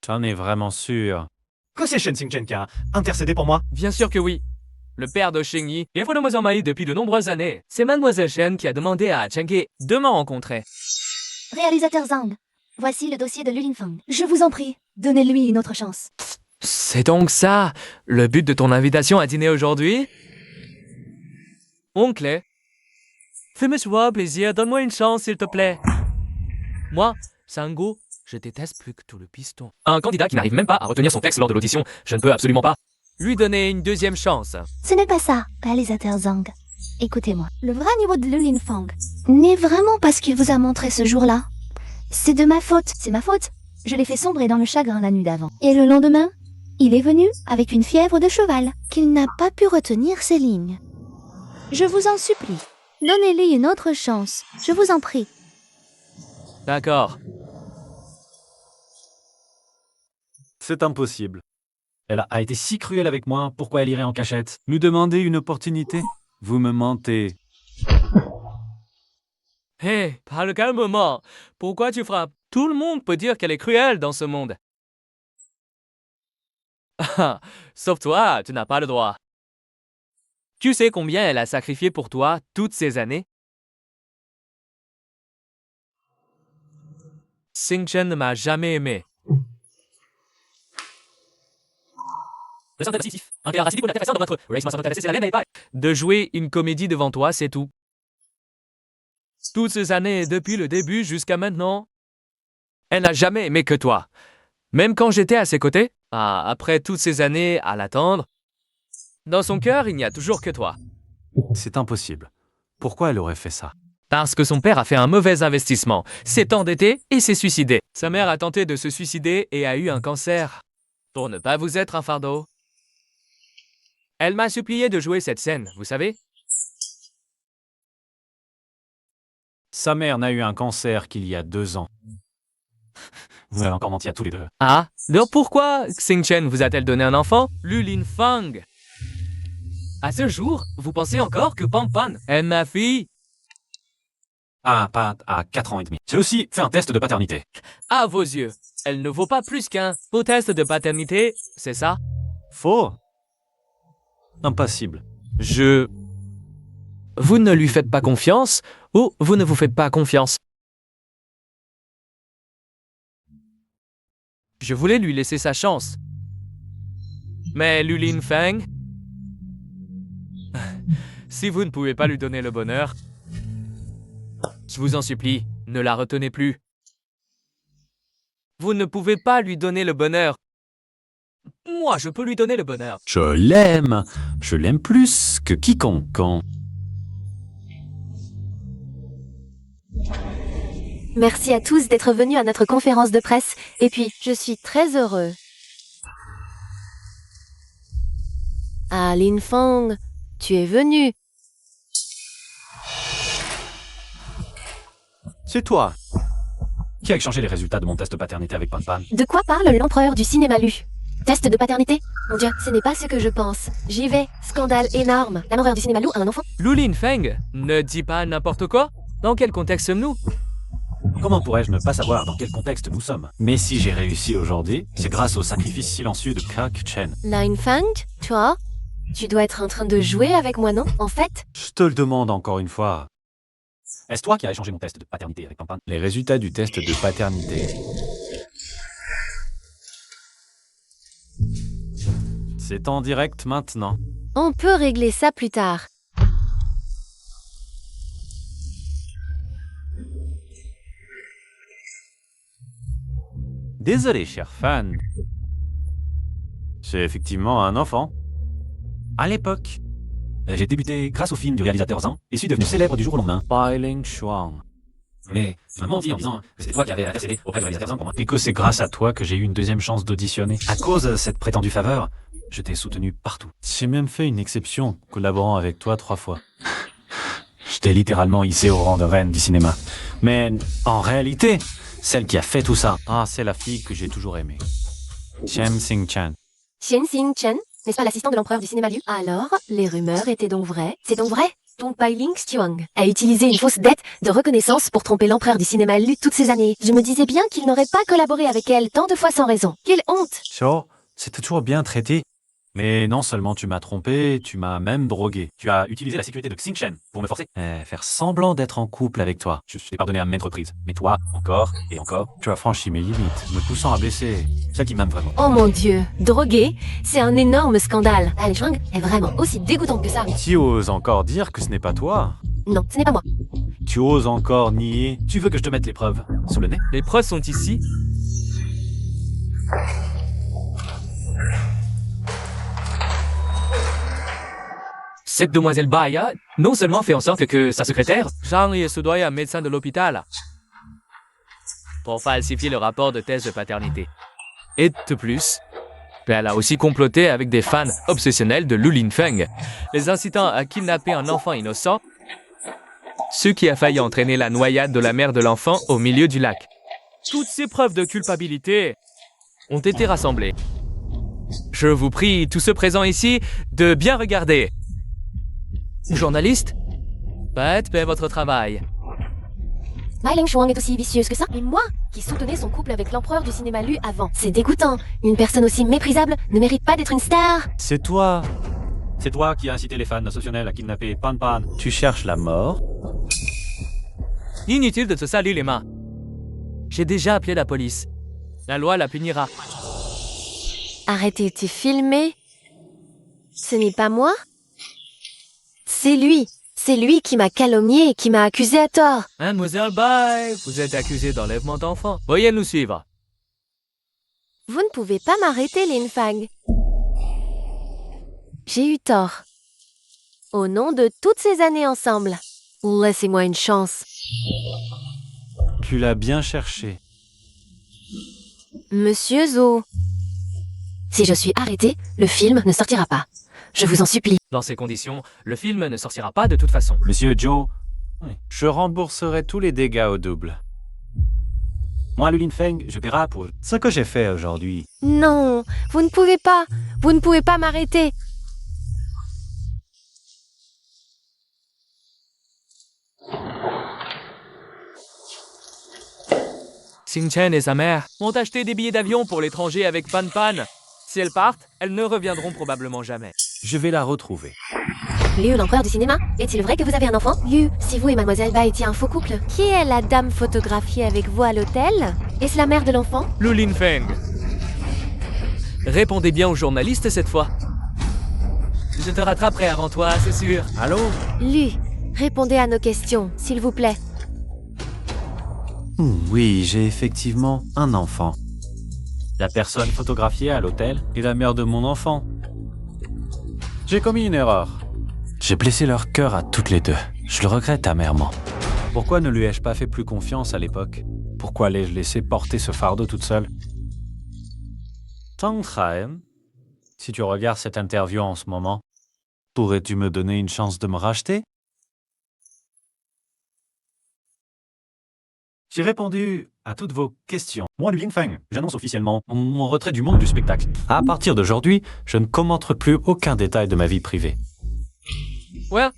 t'en es vraiment sûr? Que c'est Shen Chen qui a intercédé pour moi? Bien sûr que oui. Le père de Sheng Yi est Mademoiselle Mai depuis de nombreuses années. C'est Mademoiselle Shen qui a demandé à Cheng Ge de me rencontrer. Réalisateur Zhang, voici le dossier de Lu Linfeng. Je vous en prie, donnez-lui une autre chance. C'est donc ça, le but de ton invitation à dîner aujourd'hui? Oncle, fais-moi plaisir, donne-moi une chance s'il te plaît. Moi, Sango, je déteste plus que tout le piston. Un candidat qui n'arrive même pas à retenir son texte lors de l'audition, je ne peux absolument pas lui donner une deuxième chance. Ce n'est pas ça, réalisateur Zhang. Écoutez-moi, le vrai niveau de Lu Linfeng n'est vraiment pas ce qu'il vous a montré ce jour-là. C'est de ma faute, c'est ma faute. Je l'ai fait sombrer dans le chagrin la nuit d'avant. Et le lendemain, il est venu avec une fièvre de cheval, qu'il n'a pas pu retenir ses lignes. Je vous en supplie, donnez-lui une autre chance, je vous en prie. D'accord. C'est impossible. Elle a été si cruelle avec moi, pourquoi elle irait en cachette? Lui demander une opportunité? Vous me mentez. Hé, parle calmement. Pourquoi tu frappes? Tout le monde peut dire qu'elle est cruelle dans ce monde. Ah, sauf toi, tu n'as pas le droit. Tu sais combien elle a sacrifié pour toi toutes ces années? Xing Chen ne m'a jamais aimé. Le centre positif. Un cas raciste intéressant dans votre race must intéresser, c'est la laine et pas. De jouer une comédie devant toi, c'est tout. Toutes ces années, depuis le début jusqu'à maintenant, elle n'a jamais aimé que toi. Même quand j'étais à ses côtés, après toutes ces années à l'attendre, dans son cœur, il n'y a toujours que toi. C'est impossible. Pourquoi elle aurait fait ça? Parce que son père a fait un mauvais investissement, s'est endetté et s'est suicidé. Sa mère a tenté de se suicider et a eu un cancer. Pour ne pas vous être un fardeau. Elle m'a supplié de jouer cette scène, vous savez? Sa mère n'a eu un cancer qu'il y a 2 ans. Vous avez encore menti à tous les deux. Ah, alors pourquoi Xing Chen vous a-t-elle donné un enfant? Lu Linfeng. À ce jour, vous pensez encore que Pan Pan est ma fille? Ah, pas à 4 ans et demi. J'ai aussi fait un test de paternité. À vos yeux, elle ne vaut pas plus qu'un faux test de paternité, c'est ça? Faux? Impassible. Vous ne lui faites pas confiance ou vous ne vous faites pas confiance? Je voulais lui laisser sa chance. Mais Lu Linfeng, si vous ne pouvez pas lui donner le bonheur, je vous en supplie, ne la retenez plus. Vous ne pouvez pas lui donner le bonheur. Moi, je peux lui donner le bonheur. Je l'aime. Je l'aime plus que quiconque. Merci à tous d'être venus à notre conférence de presse. Et puis, je suis très heureux. Ah, Linfeng, tu es venu. C'est toi qui a échangé les résultats de mon test de paternité avec Pan Pan. De quoi parle l'empereur du cinéma Lu? Test de paternité? Mon Dieu, ce n'est pas ce que je pense. J'y vais. Scandale énorme. L'empereur du cinéma Lu a un enfant? Lu Linfeng, ne dis pas n'importe quoi. Dans quel contexte sommes-nous? Comment pourrais-je ne pas savoir dans quel contexte nous sommes? Mais si j'ai réussi aujourd'hui, c'est grâce au sacrifice silencieux de Kak Chen. Linfeng, toi? Tu dois être en train de jouer avec moi, non? En fait? Je te le demande encore une fois. Est-ce toi qui as échangé mon test de paternité avec Pampan? Les résultats du test de paternité. C'est en direct maintenant. On peut régler ça plus tard. Désolé, cher fan. C'est effectivement un enfant. À l'époque, j'ai débuté grâce au film du réalisateur Zhang et suis devenu célèbre du jour au lendemain. Bai Shuang. Mais tu m'as menti en disant que c'est toi qui avais intercédé auprès du réalisateur Zhang pour moi. Et que c'est grâce à toi que j'ai eu une deuxième chance d'auditionner. À cause de cette prétendue faveur, je t'ai soutenu partout. J'ai même fait une exception, collaborant avec toi 3 fois. Je t'ai littéralement hissé au rang de reine du cinéma. Mais en réalité, celle qui a fait tout ça, c'est la fille que j'ai toujours aimée. Chen Xing-chan. Xian Xing-chen, n'est-ce pas l'assistant de l'empereur du cinéma Liu? Alors, les rumeurs étaient donc vraies. C'est donc vrai? Donc Bai Ling-xiang a utilisé une fausse dette de reconnaissance pour tromper l'empereur du cinéma Liu toutes ces années. Je me disais bien qu'il n'aurait pas collaboré avec elle tant de fois sans raison. Quelle honte! Sure, c'était toujours bien traité. Mais non seulement tu m'as trompé, tu m'as même drogué. Tu as utilisé la sécurité de Xing-chen pour me forcer à faire semblant d'être en couple avec toi. Je t'ai pardonné à maintes reprises. Mais toi, encore et encore, tu as franchi mes limites, me poussant à blesser celle qui m'aime vraiment. Oh mon Dieu, drogué, c'est un énorme scandale. Bai Shuang est vraiment aussi dégoûtante que ça. Tu oses encore dire que ce n'est pas toi? Non, ce n'est pas moi. Tu oses encore nier? Tu veux que je te mette les preuves sous le nez? Les preuves sont ici. Cette demoiselle Baya non seulement fait en sorte que sa secrétaire, Zhang est soudoyé un médecin de l'hôpital pour falsifier le rapport de thèse de paternité. Et de plus, elle a aussi comploté avec des fans obsessionnels de Lu Linfeng, les incitant à kidnapper un enfant innocent, ce qui a failli entraîner la noyade de la mère de l'enfant au milieu du lac. Toutes ces preuves de culpabilité ont été rassemblées. Je vous prie, tous ceux présents ici, de bien regarder. Journaliste, faites votre travail. Bai Ling-shuang est aussi vicieuse que ça. Et moi, qui soutenais son couple avec l'empereur du cinéma Liu avant. C'est dégoûtant. Une personne aussi méprisable ne mérite pas d'être une star. C'est toi. C'est toi qui as incité les fans obsessionnels à kidnapper Pan Pan. Tu cherches la mort? Inutile de te salir les mains. J'ai déjà appelé la police. La loi la punira. Arrêtez de filmer. Ce n'est pas moi. C'est lui. C'est lui qui m'a calomnié et qui m'a accusé à tort. Mademoiselle Bai, vous êtes accusée d'enlèvement d'enfants. Veuillez nous suivre. Vous ne pouvez pas m'arrêter, Lin Fang. J'ai eu tort. Au nom de toutes ces années ensemble, laissez-moi une chance. Tu l'as bien cherché. Monsieur Zhou. Si je suis arrêté, le film ne sortira pas. Je vous en supplie. Dans ces conditions, le film ne sortira pas de toute façon. Monsieur Zhou, je rembourserai tous les dégâts au double. Moi, Lu Linfeng, je paierai pour ce que j'ai fait aujourd'hui. Non, vous ne pouvez pas. Vous ne pouvez pas m'arrêter. Xing-chen et sa mère ont acheté des billets d'avion pour l'étranger avec Pan Pan. Si elles partent, elles ne reviendront probablement jamais. Je vais la retrouver. Liu, l'empereur du cinéma, est-il vrai que vous avez un enfant? Liu, si vous et Mademoiselle Bai étiez un faux couple, qui est la dame photographiée avec vous à l'hôtel? Est-ce la mère de l'enfant? Lu Linfeng. Répondez bien aux journalistes cette fois. Je te rattraperai avant toi, c'est sûr. Allô? Liu, répondez à nos questions, s'il vous plaît. Oui, j'ai effectivement un enfant. La personne photographiée à l'hôtel est la mère de mon enfant. J'ai commis une erreur. J'ai blessé leur cœur à toutes les deux. Je le regrette amèrement. Pourquoi ne lui ai-je pas fait plus confiance à l'époque? Pourquoi l'ai-je laissé porter ce fardeau toute seule? Tang Traen, si tu regardes cette interview en ce moment, pourrais-tu me donner une chance de me racheter? J'ai répondu à toutes vos questions. Moi, Lu Linfeng, j'annonce officiellement mon retrait du monde du spectacle. À partir d'aujourd'hui, je ne commenterai plus aucun détail de ma vie privée. Ouais,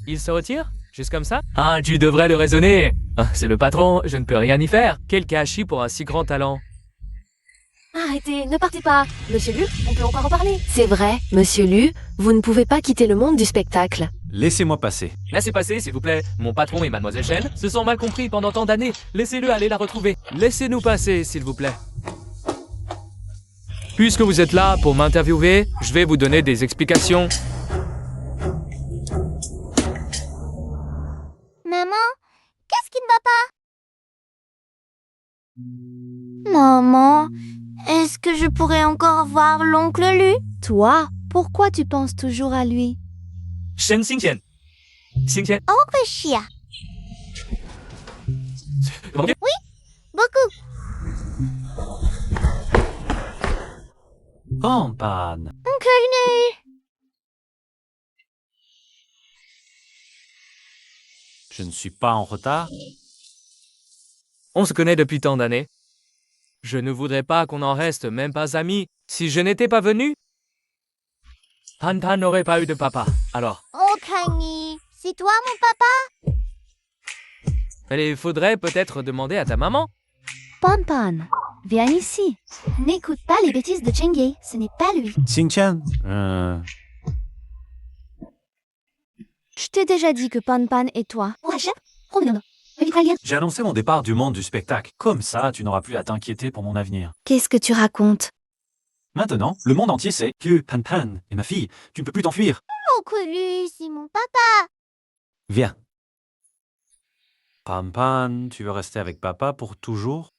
il se retire? Juste comme ça? Ah, tu devrais le raisonner. Ah, c'est le patron, je ne peux rien y faire. Quel gâchis pour un si grand talent. Arrêtez, ne partez pas. Monsieur Liu, on peut encore en parler. C'est vrai, Monsieur Liu, vous ne pouvez pas quitter le monde du spectacle. Laissez-moi passer. Laissez passer, s'il vous plaît. Mon patron et Mademoiselle Chen se sont mal compris pendant tant d'années. Laissez-le aller la retrouver. Laissez-nous passer, s'il vous plaît. Puisque vous êtes là pour m'interviewer, je vais vous donner des explications. Maman, qu'est-ce qui ne va pas? Maman, est-ce que je pourrais encore voir l'oncle Lu? Toi, pourquoi tu penses toujours à lui? Shen Xingqian. Xingqian. Oncle Chia. Oui, beaucoup. Pan. Oncle Lu. Je ne suis pas en retard. On se connaît depuis tant d'années. Je ne voudrais pas qu'on en reste même pas amis. Si je n'étais pas venu, Pan Pan n'aurait pas eu de papa. Alors, Oh, Kanye, c'est toi mon papa? il faudrait peut-être demander à ta maman. Pan Pan, viens ici. N'écoute pas les bêtises de Chengye, ce n'est pas lui. Xingqian, Je t'ai déjà dit que Pan Pan et toi. j'ai annoncé mon départ du monde du spectacle. Comme ça, tu n'auras plus à t'inquiéter pour mon avenir. Qu'est-ce que tu racontes? Maintenant, le monde entier sait que Pan Pan est ma fille. Tu ne peux plus t'enfuir. Oncle Lu, c'est mon papa. Viens. Pan Pan, tu veux rester avec papa pour toujours?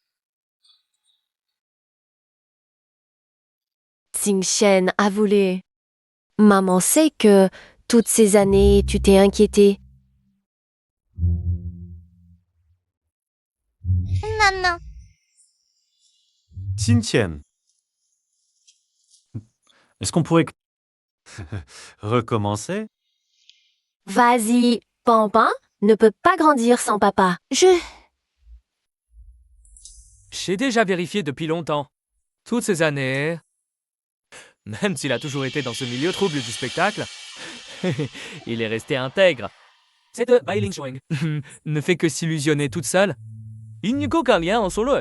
Xingqian, avoue-le. Maman sait que toutes ces années, tu t'es inquiété. Non. Xingqian. Est-ce qu'on pourrait recommencer? Vas-y, Pampin ne peut pas grandir sans papa. J'ai déjà vérifié depuis longtemps. Toutes ces années, même s'il a toujours été dans ce milieu trouble du spectacle, il est resté intègre. Cette Bai Ling Shuang ne fait que s'illusionner toute seule. Il n'y a aucun lien en solo.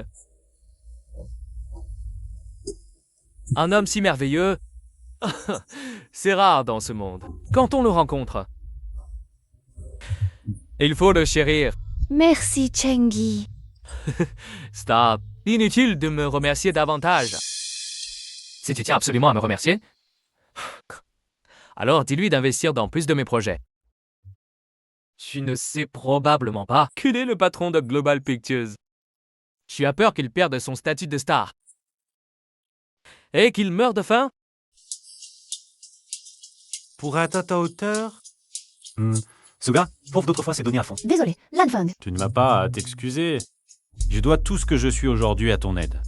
Un homme si merveilleux, c'est rare dans ce monde. Quand on le rencontre, il faut le chérir. Merci, Chengyi. Stop. Inutile de me remercier davantage. Si tu tiens absolument à me remercier, alors dis-lui d'investir dans plus de mes projets. Tu ne sais probablement pas qu'il est le patron de Global Pictures. Tu as peur qu'il perde son statut de star. Et qu'il meure de faim? Pour être à ta hauteur? Ce gars, pauvre d'autrefois, s'est donné à fond. Désolé, Lanfang. Tu ne m'as pas à t'excuser. Je dois tout ce que je suis aujourd'hui à ton aide.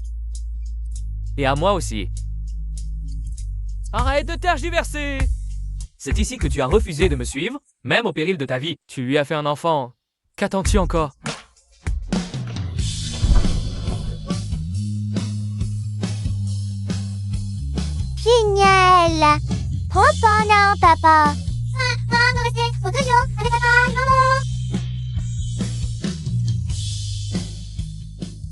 Et à moi aussi. Arrête de tergiverser! C'est ici que tu as refusé de me suivre, même au péril de ta vie. Tu lui as fait un enfant. Qu'attends-tu encore? Génial. Trop bon, papa.